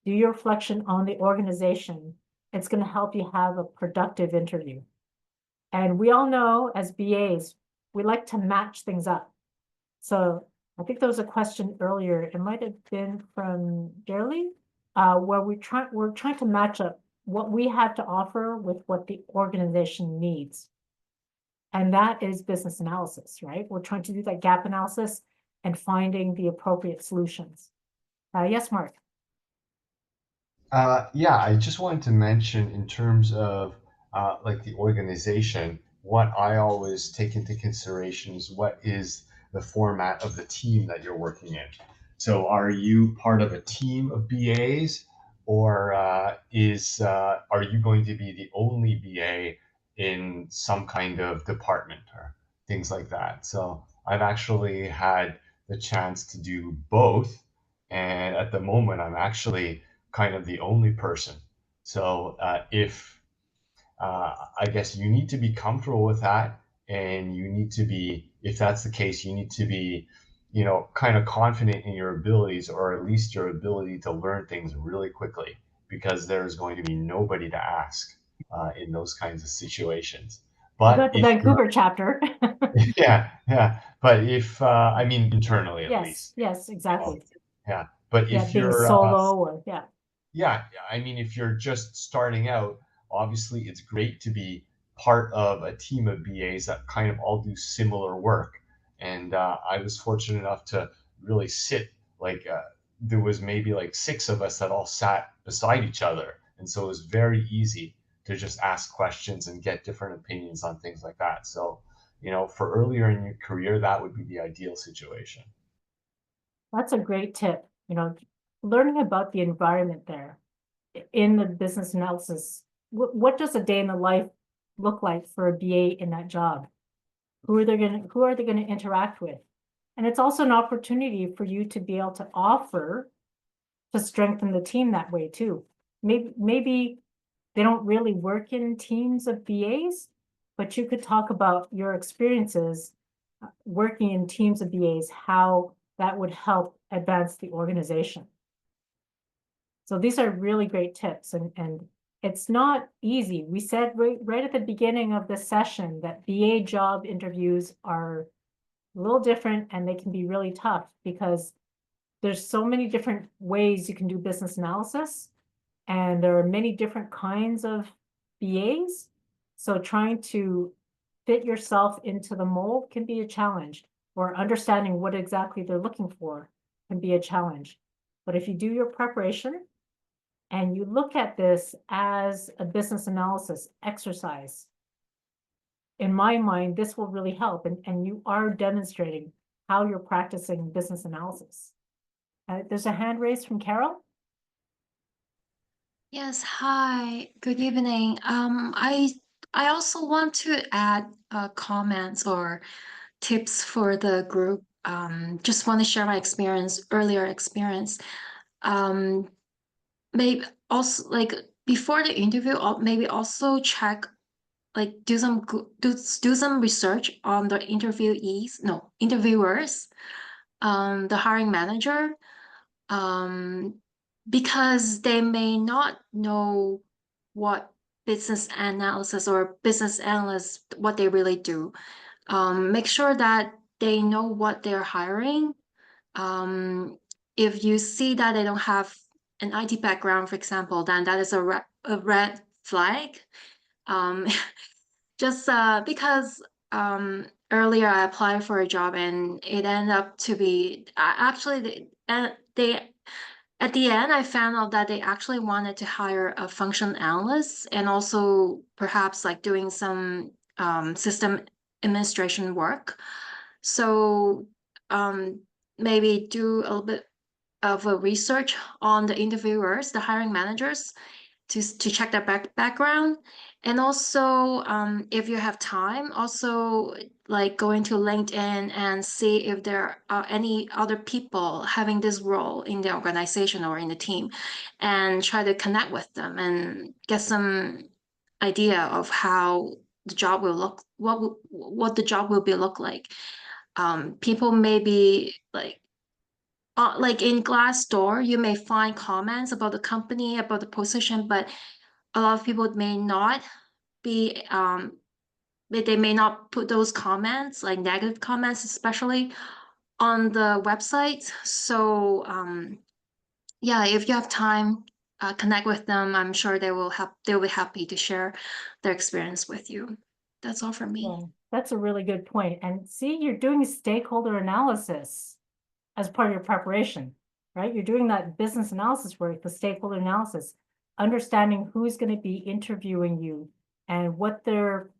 do your reflection on the organization, it's going to help you have a productive interview. And we all know as BAs, we like to match things up. So I think there was a question earlier, it might have been from Jerry, where we're trying to match up what we have to offer with what the organization needs. And that is business analysis, right? We're trying to do that gap analysis and finding the appropriate solutions. Yes, Mark. Yeah, I just wanted to mention in terms of like the organization, what I always take into consideration is what is the format of the team that you're working in. So are you part of a team of BAs, or are you going to be the only BA in some kind of department or things like that? So I've actually had the chance to do both. And at the moment, I'm actually kind of the only person. So I guess you need to be comfortable with that, and you need to be, if that's the case, you need to be, kind of confident in your abilities, or at least your ability to learn things really quickly, because there's going to be nobody to ask in those kinds of situations. Well, But that's the if Vancouver chapter. yeah. But if I mean internally at least. Yes, exactly. Yeah. But Yeah, if being you're solo or yeah, I mean, if you're just starting out, obviously it's great to be part of a team of BAs that kind of all do similar work. And I was fortunate enough to really sit like there was maybe like 6 of us that all sat beside each other, and so it was very easy to just ask questions and get different opinions on things like that. So, for earlier in your career, that would be the ideal situation. That's a great tip. Learning about the environment there in the business analysis. What does a day in the life look like for a BA in that job? Who are they going to interact with? And it's also an opportunity for you to be able to offer to strengthen the team that way too. Maybe they don't really work in teams of BAs, but you could talk about your experiences working in teams of BAs, how that would help advance the organization. So these are really great tips, and it's not easy. We said right at the beginning of the session that BA job interviews are a little different, and they can be really tough because there's so many different ways you can do business analysis, and there are many different kinds of BAs. So trying to fit yourself into the mold can be a challenge, or understanding what exactly they're looking for can be a challenge. But if you do your preparation and you look at this as a business analysis exercise, in my mind, this will really help. And you are demonstrating how you're practicing business analysis. There's a hand raised from Carol. Yes, hi, good evening. I also want to add comments or tips for the group. Just want to share my earlier experience. Maybe also like before the interview, maybe also check, like do some research on the interviewers, the hiring manager, because they may not know what business analysis or business analysts, what they really do. Make sure that they know what they're hiring. If you see that they don't have an IT background, for example, then that is a red flag. Just because earlier I applied for a job and it ended up to be actually at the end, I found out that they actually wanted to hire a function analyst and also perhaps like doing some system administration work. So maybe do a little bit of a research on the interviewers, the hiring managers, to check their background. And also, if you have time, also like go into LinkedIn and see if there are any other people having this role in the organization or in the team, and try to connect with them and get some idea of how the job will look, what the job will be look like. People may be like in Glassdoor, you may find comments about the company, about the position, but a lot of people may not be, they may not put those comments, like negative comments, especially on the website. So yeah, if you have time, connect with them. I'm sure they'll be happy to share their experience with you. That's all from me. Yeah, that's a really good point. And see, you're doing stakeholder analysis as part of your preparation, right? You're doing that business analysis work, the stakeholder analysis, understanding who's going to be interviewing you and what their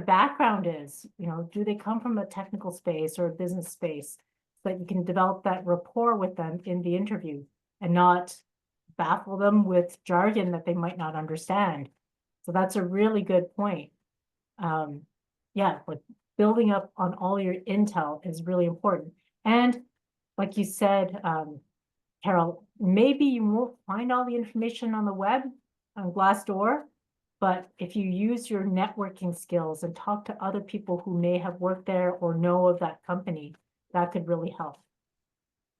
background is. You know, do they come from a technical space or a business space, so that you can develop that rapport with them in the interview and not baffle them with jargon that they might not understand. So that's a really good point. Yeah, like building up on all your intel is really important. And like you said, Carol, maybe you won't find all the information on the web, on Glassdoor, but if you use your networking skills and talk to other people who may have worked there or know of that company, that could really help.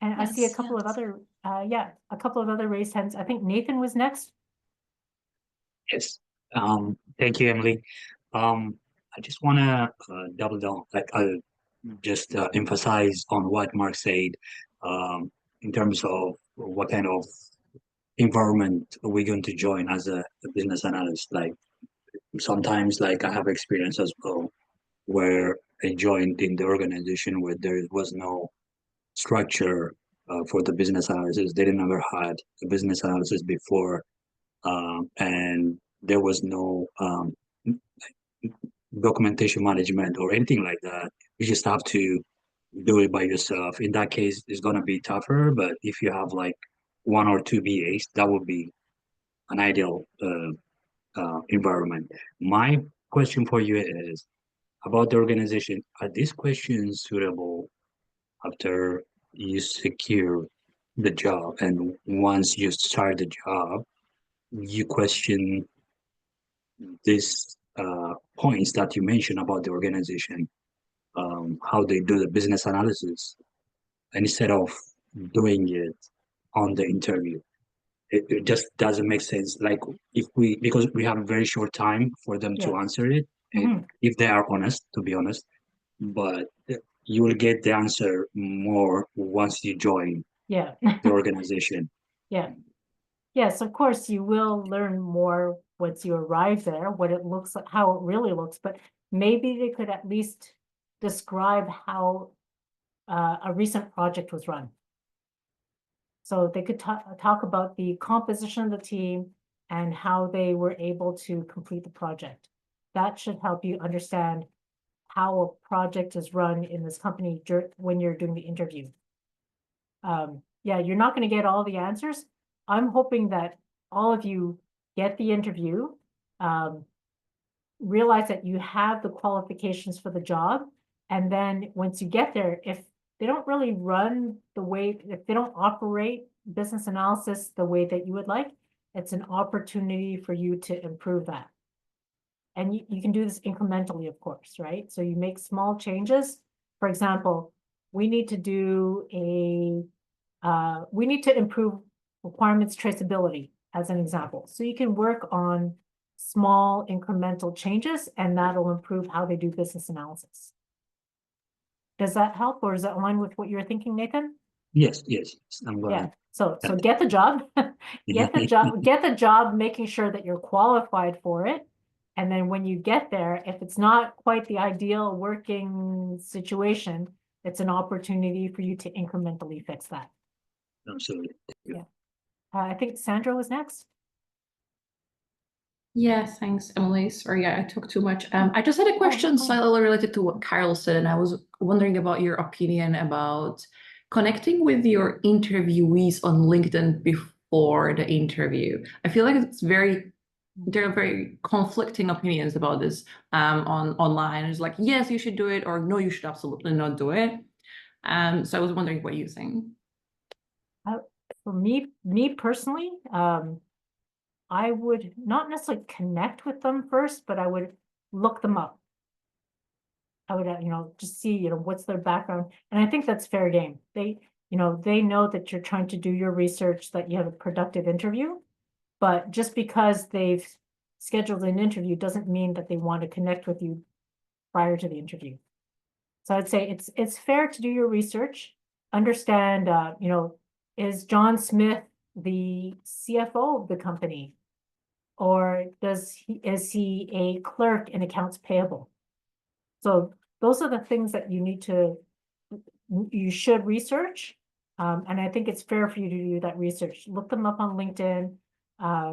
And I see a couple of other, a couple of other raised hands. I think Nathan was next. Yes. Thank you, Emily. I just want to double down, just emphasize on what Mark said in terms of what kind of environment we're going to join as a business analyst. Like sometimes, like I have experience as well, where I joined in the organization where there was no structure for the business analysis. They never had a business analysis before, and there was no documentation management or anything like that. You just have to do it by yourself. In that case, it's gonna be tougher, but if you have like one or two BAs, that would be an ideal environment. My question for you is about the organization. Are these questions suitable after you secure the job, and once you start the job, you question these points that you mentioned about the organization, how they do the business analysis, instead of doing it on the interview? It just doesn't make sense. Like because we have a very short time for them to answer it, if they are honest, to be honest, but you will get the answer more once you join the organization. Yeah. Yes, of course, you will learn more once you arrive there, what it looks like, how it really looks, but maybe they could at least describe how a recent project was run. So they could talk about the composition of the team and how they were able to complete the project. That should help you understand how a project is run in this company when you're doing the interview. Yeah, you're not going to get all the answers. I'm hoping that all of you get the interview, realize that you have the qualifications for the job, and then once you get there, if they don't really run the way, if they don't operate business analysis the way that you would like, it's an opportunity for you to improve that. And you can do this incrementally, of course, right? So you make small changes. For example, we need to do we need to improve requirements traceability, as an example. So you can work on small incremental changes, and that'll improve how they do business analysis. Does that help, or is that align with what you're thinking, Nathan? Yes, I'm glad. Yeah. So get the job, get the job, making sure that you're qualified for it. And then when you get there, if it's not quite the ideal working situation, it's an opportunity for you to incrementally fix that. Absolutely. Yeah. I think Sandra was next. Yeah, thanks, Emily. Sorry, I talked too much. I just had a question slightly related to what Carol said, and I was wondering about your opinion about connecting with your interviewees on LinkedIn before the interview. I feel like there are very conflicting opinions about this online. It's like, yes, you should do it, or no, you should absolutely not do it. So I was wondering what you think. For me personally, I would not necessarily connect with them first, but I would look them up. I would, just see, what's their background. And I think that's fair game. They know that you're trying to do your research, that you have a productive interview, but just because they've scheduled an interview doesn't mean that they want to connect with you prior to the interview. So I'd say it's fair to do your research, understand, is John Smith the CFO of the company? Or is he a clerk in accounts payable? So those are the things that you should research. And I think it's fair for you to do that research. Look them up on LinkedIn,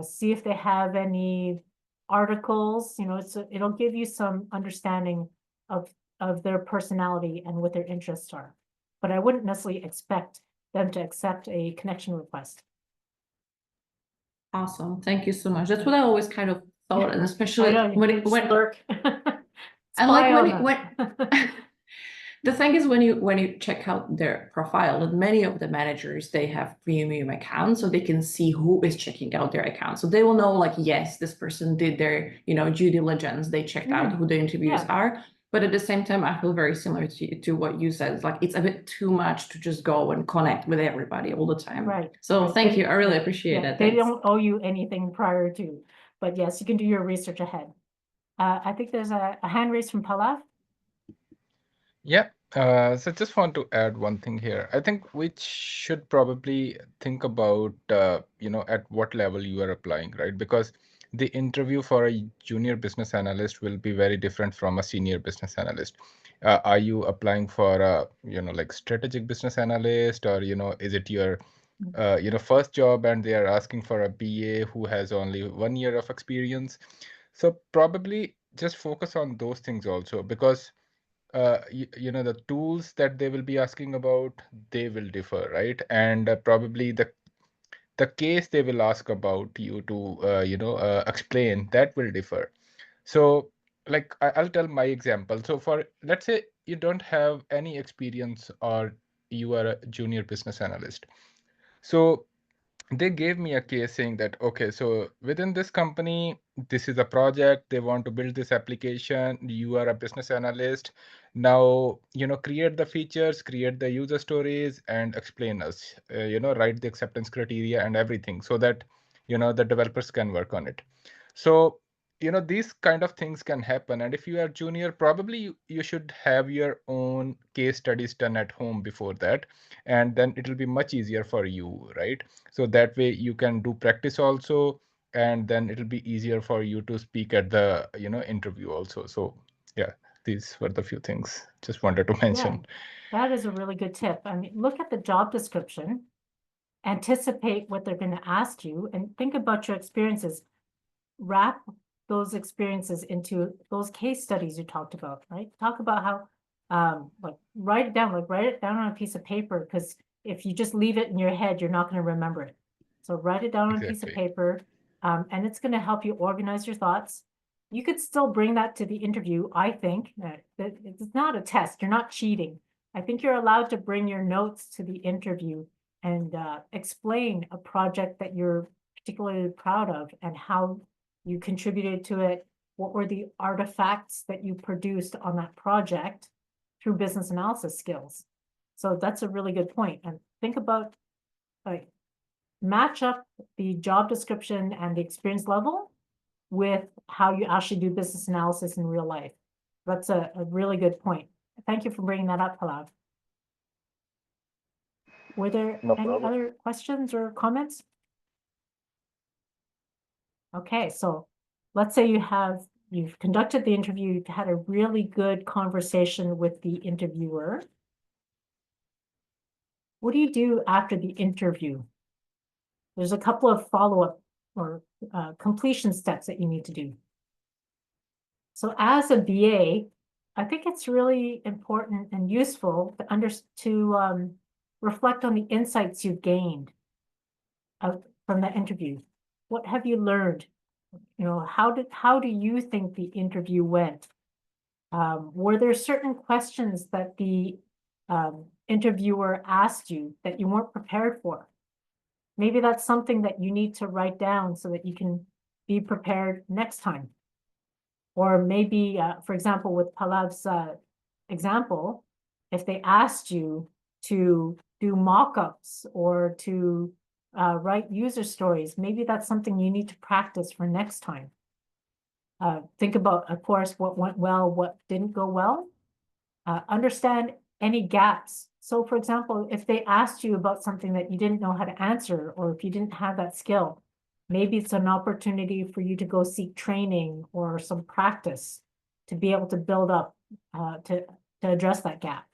see if they have any articles, it'll give you some understanding of their personality and what their interests are. But I wouldn't necessarily expect them to accept a connection request. Awesome. Thank you so much. That's what I always kind of thought, and especially when lurk. And like when the thing is, when you check out their profile, and many of the managers, they have premium accounts, so they can see who is checking out their account. So they will know, like, yes, this person did their, due diligence. They checked out who the interviews are. But at the same time, I feel very similar to what you said. It's like, it's a bit too much to just go and connect with everybody all the time. Right. So thank you. I really appreciate it. They don't owe you anything prior to, but yes, you can do your research ahead. I think there's a hand raised from Palav. Yeah, so just want to add one thing here. I think we should probably think about, at what level you are applying, right? Because the interview for a junior business analyst will be very different from a senior business analyst. Are you applying for a, like strategic business analyst, or, is it your, first job and they are asking for a BA who has only 1 year of experience? So probably just focus on those things also, because the tools that they will be asking about, they will differ, right? And probably the case they will ask about you to explain, that will differ. So like I'll tell my example. So for, let's say you don't have any experience, or you are a junior business analyst. So they gave me a case saying that, okay, so within this company, this is a project, they want to build this application, you are a business analyst. Now, create the features, create the user stories, and explain us, write the acceptance criteria and everything, so that, the developers can work on it. So, these kind of things can happen. And if you are junior, probably you should have your own case studies done at home before that. And then it will be much easier for you, right? So that way you can do practice also, and then it'll be easier for you to speak at the interview also. So yeah, these were the few things just wanted to mention. That is a really good tip. I mean, look at the job description, anticipate what they're going to ask you, and think about your experiences. Wrap those experiences into those case studies you talked about, right? Talk about how, write it down on a piece of paper, because if you just leave it in your head, you're not going to remember it. So write it down on a piece of paper, and it's going to help you organize your thoughts. You could still bring that to the interview. I think that it's not a test. You're not cheating. I think you're allowed to bring your notes to the interview and explain a project that you're particularly proud of and how you contributed to it. What were the artifacts that you produced on that project through business analysis skills? So that's a really good point. And think about, like, match up the job description and the experience level with how you actually do business analysis in real life. That's a really good point. Thank you for bringing that up, Palav. Were there any other questions or comments? Okay, so let's say you've conducted the interview, you've had a really good conversation with the interviewer. What do you do after the interview? There's a couple of follow-up or completion steps that you need to do. So as a BA, I think it's really important and useful to reflect on the insights you've gained from that interview. What have you learned? How do you think the interview went? Were there certain questions that the interviewer asked you that you weren't prepared for? Maybe that's something that you need to write down so that you can be prepared next time. Or maybe, for example, with Palav's example, if they asked you to do mock-ups or to write user stories, maybe that's something you need to practice for next time. Think about, of course, what went well, what didn't go well. Understand any gaps. So for example, if they asked you about something that you didn't know how to answer, or if you didn't have that skill, maybe it's an opportunity for you to go seek training or some practice to be able to build up to address that gap.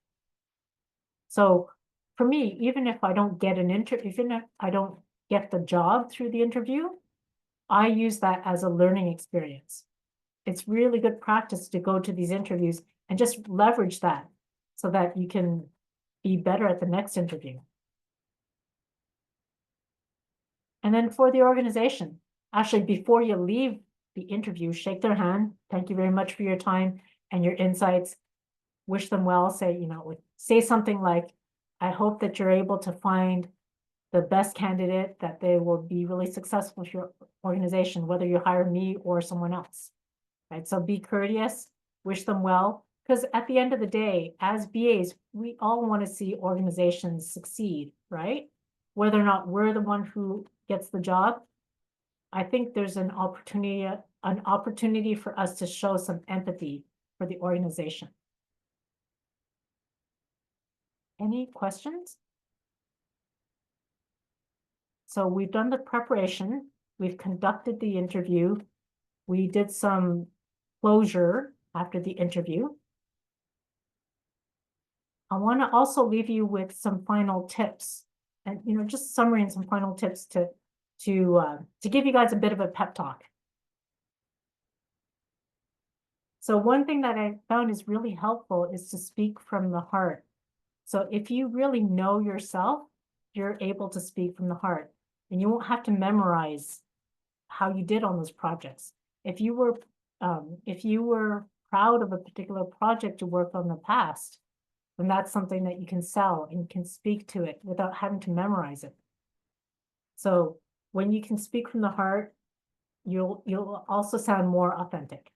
So for me, even if I don't get an interview, even if I don't get the job through the interview, I use that as a learning experience. It's really good practice to go to these interviews and just leverage that so that you can be better at the next interview. And then for the organization, actually, before you leave the interview, shake their hand. Thank you very much for your time and your insights. Wish them well. Say something like, I hope that you're able to find the best candidate, that they will be really successful for your organization, whether you hire me or someone else. Right? So be courteous, wish them well, because at the end of the day, as BAs, we all want to see organizations succeed, right? Whether or not we're the one who gets the job, I think there's an opportunity for us to show some empathy for the organization. Any questions? So we've done the preparation, we've conducted the interview, we did some closure after the interview. I want to also leave you with some final tips, and just summary and some final tips to give you guys a bit of a pep talk. So one thing that I found is really helpful is to speak from the heart. So if you really know yourself, you're able to speak from the heart, and you won't have to memorize how you did on those projects. If you were proud of a particular project you worked on in the past, then that's something that you can sell and you can speak to it without having to memorize it. So when you can speak from the heart, you'll also sound more authentic.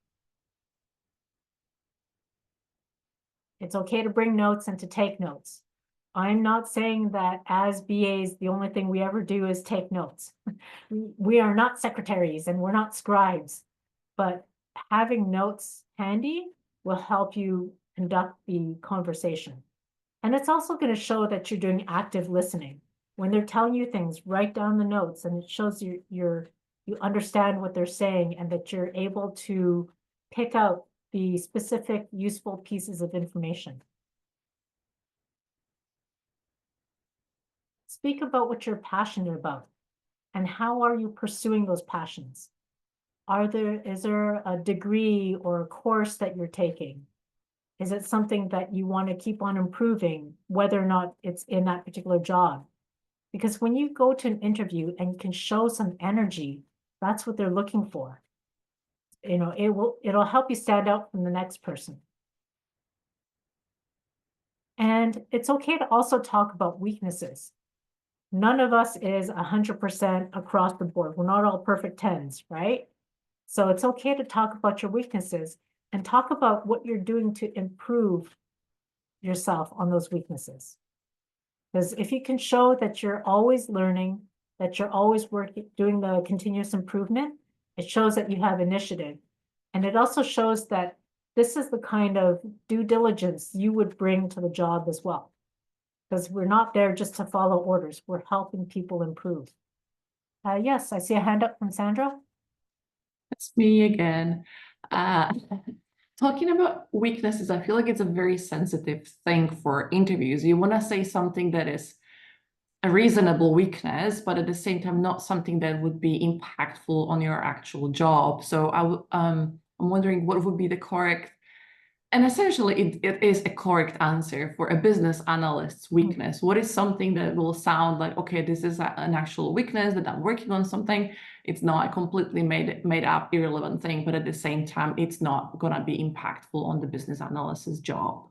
It's okay to bring notes and to take notes. I'm not saying that as BAs, the only thing we ever do is take notes. We are not secretaries and we're not scribes, but having notes handy will help you conduct the conversation. And it's also going to show that you're doing active listening. When they're telling you things, write down the notes, and it shows you understand what they're saying and that you're able to pick out the specific useful pieces of information. Speak about what you're passionate about and how are you pursuing those passions. Is there a degree or a course that you're taking? Is it something that you want to keep on improving, whether or not it's in that particular job? Because when you go to an interview and you can show some energy, that's what they're looking for. It'll help you stand out from the next person. And it's okay to also talk about weaknesses. None of us is 100% across the board. We're not all perfect 10s, right? So it's okay to talk about your weaknesses and talk about what you're doing to improve yourself on those weaknesses. Because if you can show that you're always learning, that you're always doing the continuous improvement, it shows that you have initiative. And it also shows that this is the kind of due diligence you would bring to the job as well. Because we're not there just to follow orders. We're helping people improve. Yes, I see a hand up from Sandra. It's me again. Talking about weaknesses, I feel like it's a very sensitive thing for interviews. You want to say something that is a reasonable weakness, but at the same time, not something that would be impactful on your actual job. So I'm wondering what would be the correct, and essentially it is a correct answer for a business analyst's weakness. What is something that will sound like, okay, this is an actual weakness, that I'm working on something. It's not a completely made up irrelevant thing, but at the same time, it's not going to be impactful on the business analyst's job.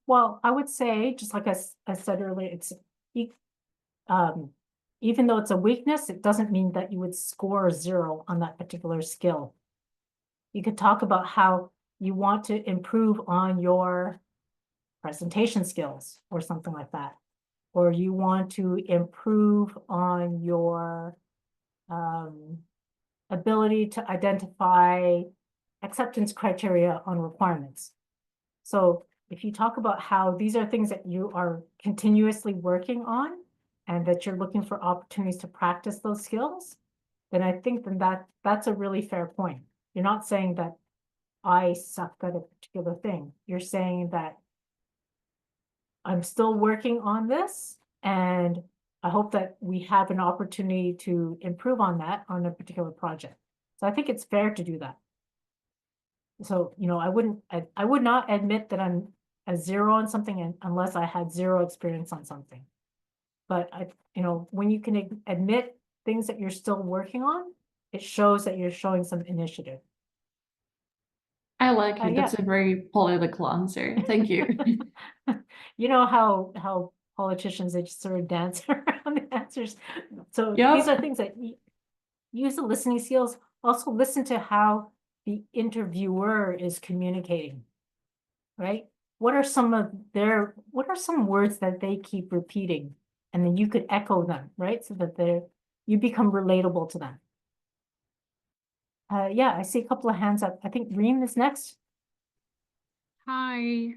Well, I would say, just like I said earlier, even though it's a weakness, it doesn't mean that you would score 0 on that particular skill. You could talk about how you want to improve on your presentation skills or something like that. Or you want to improve on your ability to identify acceptance criteria on requirements. So if you talk about how these are things that you are continuously working on and that you're looking for opportunities to practice those skills, then I think that's a really fair point. You're not saying that I suck at a particular thing. You're saying that I'm still working on this, and I hope that we have an opportunity to improve on that on a particular project. So I think it's fair to do that. So, I would not admit that I'm a zero on something unless I had zero experience on something. But when you can admit things that you're still working on, it shows that you're showing some initiative. I like it. Yeah. That's a very political answer. Thank you. You know how politicians, they just sort of dance around the answers. So Yep. these are things that use the listening skills. Also listen to how the interviewer is communicating, right? What are some words that they keep repeating? And then you could echo them, right? So that you become relatable to them. Yeah, I see a couple of hands up. I think Reem is next. Hi,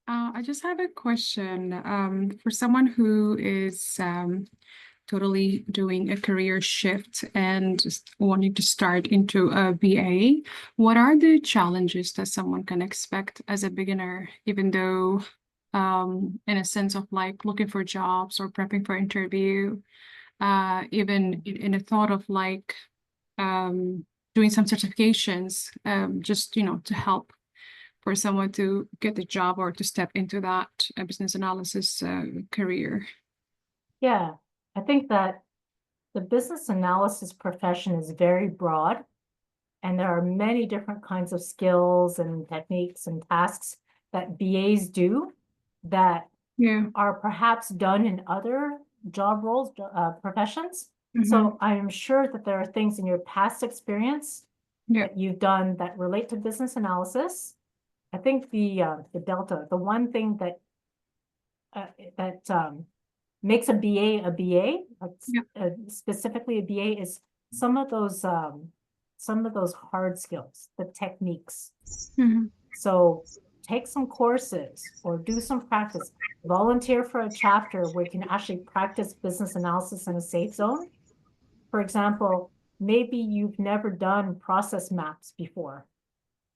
I just have a question. For someone who is totally doing a career shift and just wanting to start into a BA, what are the challenges that someone can expect as a beginner, even though in a sense of like looking for jobs or prepping for interview, even in a thought of like doing some certifications, just, to help for someone to get the job or to step into that business analysis career? Yeah, I think that the business analysis profession is very broad, and there are many different kinds of skills and techniques and tasks that BAs do that are perhaps done in other job roles, professions. So I am sure that there are things in your past experience that you've done that relate to business analysis. I think the delta, the one thing that makes a BA, specifically a BA, is some of those hard skills, the techniques. So take some courses or do some practice. Volunteer for a chapter where you can actually practice business analysis in a safe zone. For example, maybe you've never done process maps before.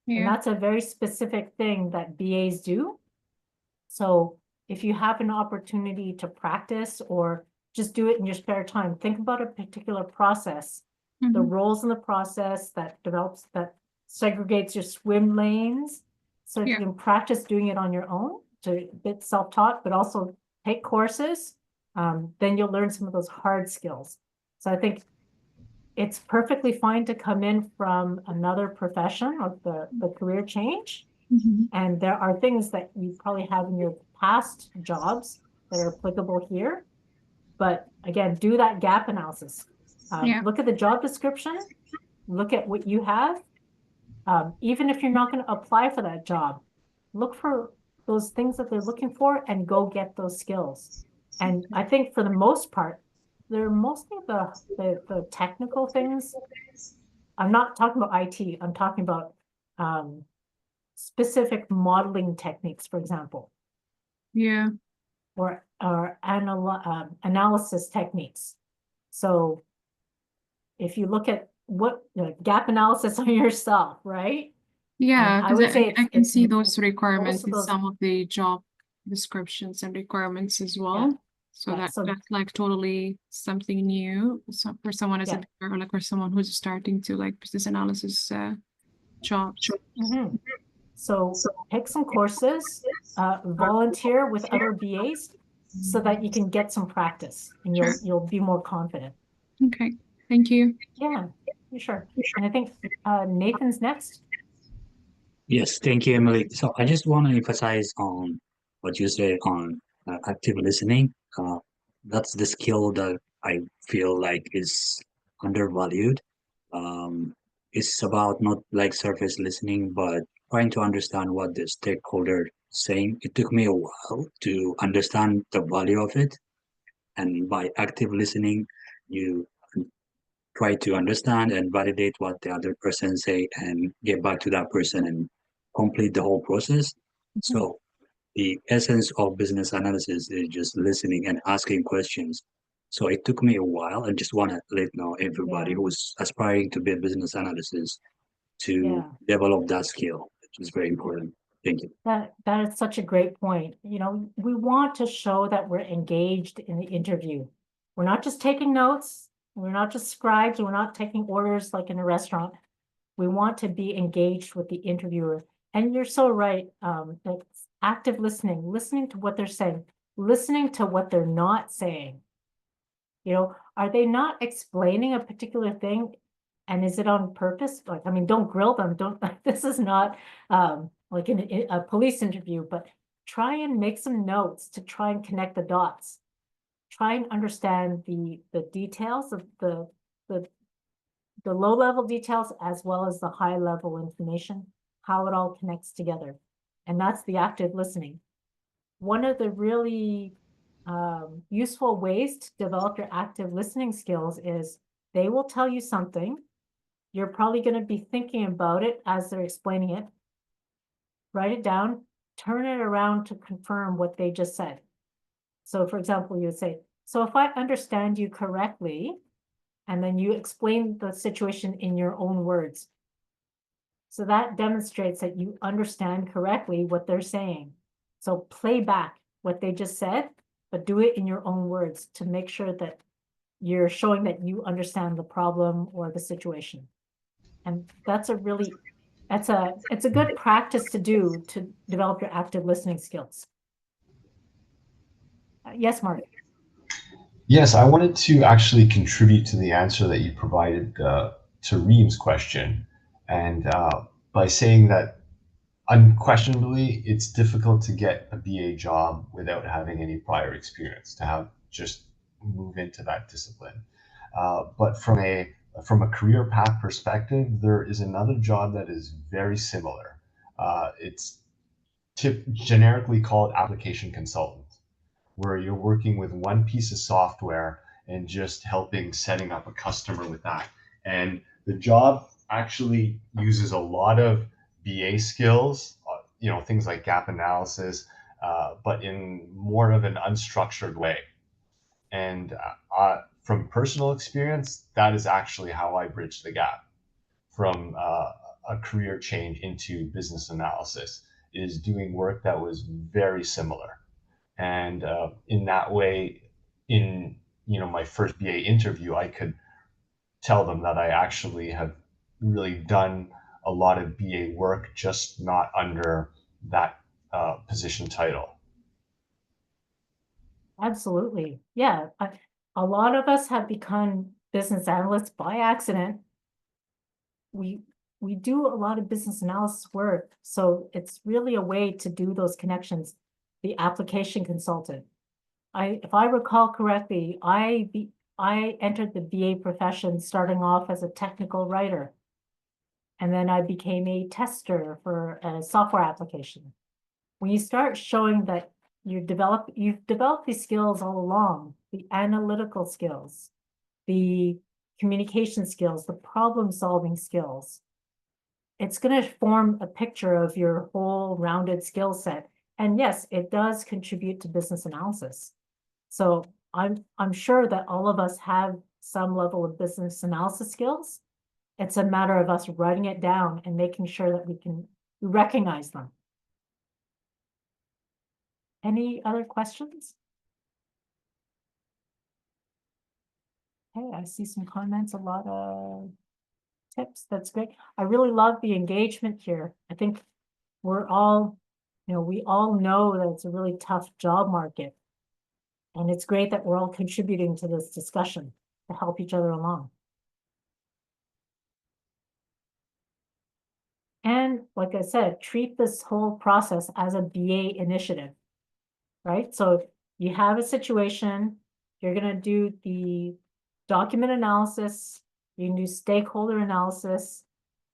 And that's a very specific thing that BAs do. So if you have an opportunity to practice or just do it in your spare time, think about a particular process, the roles in the process that segregates your swim lanes. So if you can practice doing it on your own, to a bit self-taught, but also take courses, then you'll learn some of those hard skills. So I think it's perfectly fine to come in from another profession or the career change. And there are things that you probably have in your past jobs that are applicable here. But again, do that gap analysis. Look at the job description, look at what you have. Even if you're not going to apply for that job, look for those things that they're looking for and go get those skills. And I think for the most part, they're mostly the technical things. I'm not talking about IT, I'm talking about specific modeling techniques, for example. Or analysis techniques. So if you look at what gap analysis on yourself, right? Yeah, I would because say I can see those most requirements of in those, some of the job descriptions and requirements as well. Yeah. So Yeah, that's like totally something new. So for someone as a beginner, or like for someone who's starting to like business analysis jobs. So take some courses, volunteer with other BAs so that you can get some practice and you'll be more confident. Okay, thank you. Yeah, sure. And I think Nathan's next. Yes, thank you, Emily. So I just want to emphasize on what you said on active listening. That's the skill that I feel like is undervalued. Um, it's about not like surface listening, but trying to understand what the stakeholder saying. It took me a while to understand the value of it, and by active listening, you try to understand and validate what the other person say and get back to that person and complete the whole process. So the essence of business analysis is just listening and asking questions. So it took me a while, and just want to let know everybody Yeah. who's aspiring to be a business analyst to Yeah. develop that skill, which is very important. Thank you. That is such a great point. You know, we want to show that we're engaged in the interview. We're not just taking notes. We're not just scribes. We're not taking orders like in a restaurant. We want to be engaged with the interviewer. And you're so right. It's active listening, listening to what they're saying, listening to what they're not saying. You know, are they not explaining a particular thing? And is it on purpose? Like, I mean, don't grill them. Don't, this is not like a police interview, but try and make some notes to try and connect the dots. Try and understand the details of the low level details as well as the high level information, how it all connects together. And that's the active listening. One of the really useful ways to develop your active listening skills is they will tell you something. You're probably going to be thinking about it as they're explaining it. Write it down, turn it around to confirm what they just said. So for example, you would say, so if I understand you correctly, and then you explain the situation in your own words. So that demonstrates that you understand correctly what they're saying. So play back what they just said, but do it in your own words to make sure that you're showing that you understand the problem or the situation. And that's it's a good practice to do to develop your active listening skills. Yes, Mark. Yes, I wanted to actually contribute to the answer that you provided to Reem's question, and by saying that unquestionably it's difficult to get a BA job without having any prior experience, to have just move into that discipline. But from a career path perspective, there is another job that is very similar. It's generically called application consultant, where you're working with one piece of software and just helping setting up a customer with that. And the job actually uses a lot of BA skills, things like gap analysis, but in more of an unstructured way. And from personal experience, that is actually how I bridged the gap from a career change into business analysis, is doing work that was very similar. And in that way, in my first BA interview, I could tell them that I actually have really done a lot of BA work, just not under that position title. Absolutely. Yeah. A lot of us have become business analysts by accident. We do a lot of business analysis work, so it's really a way to do those connections. The application consultant. If I recall correctly, I entered the BA profession starting off as a technical writer. And then I became a tester for a software application. When you start showing that you've developed these skills all along, the analytical skills, the communication skills, the problem solving skills, it's going to form a picture of your whole rounded skill set. And yes, it does contribute to business analysis. So I'm sure that all of us have some level of business analysis skills. It's a matter of us writing it down and making sure that we recognize them. Any other questions? Okay, I see some comments, a lot of tips. That's great. I really love the engagement here. I think we're all, we all know that it's a really tough job market. And it's great that we're all contributing to this discussion to help each other along. And like I said, treat this whole process as a BA initiative, right? So you have a situation, you're going to do the document analysis, you can do stakeholder analysis,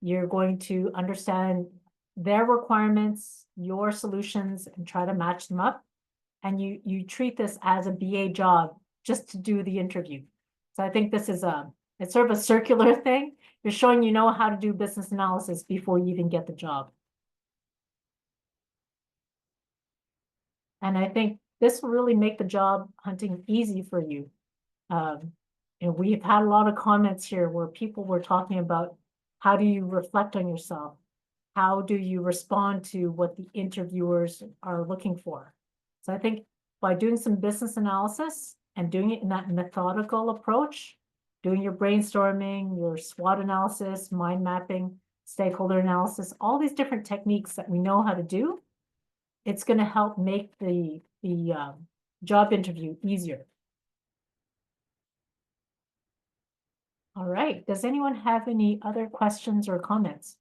You're going to understand their requirements, your solutions, and try to match them up. And you treat this as a BA job just to do the interview. So I think this is it's sort of a circular thing. You're showing you know how to do business analysis before you even get the job. And I think this will really make the job hunting easy for you. And we've had a lot of comments here where people were talking about how do you reflect on yourself? How do you respond to what the interviewers are looking for? So I think by doing some business analysis and doing it in that methodical approach, doing your brainstorming, your SWOT analysis, mind mapping, stakeholder analysis, all these different techniques that we know how to do, it's going to help make the job interview easier. All right. Does anyone have any other questions or comments?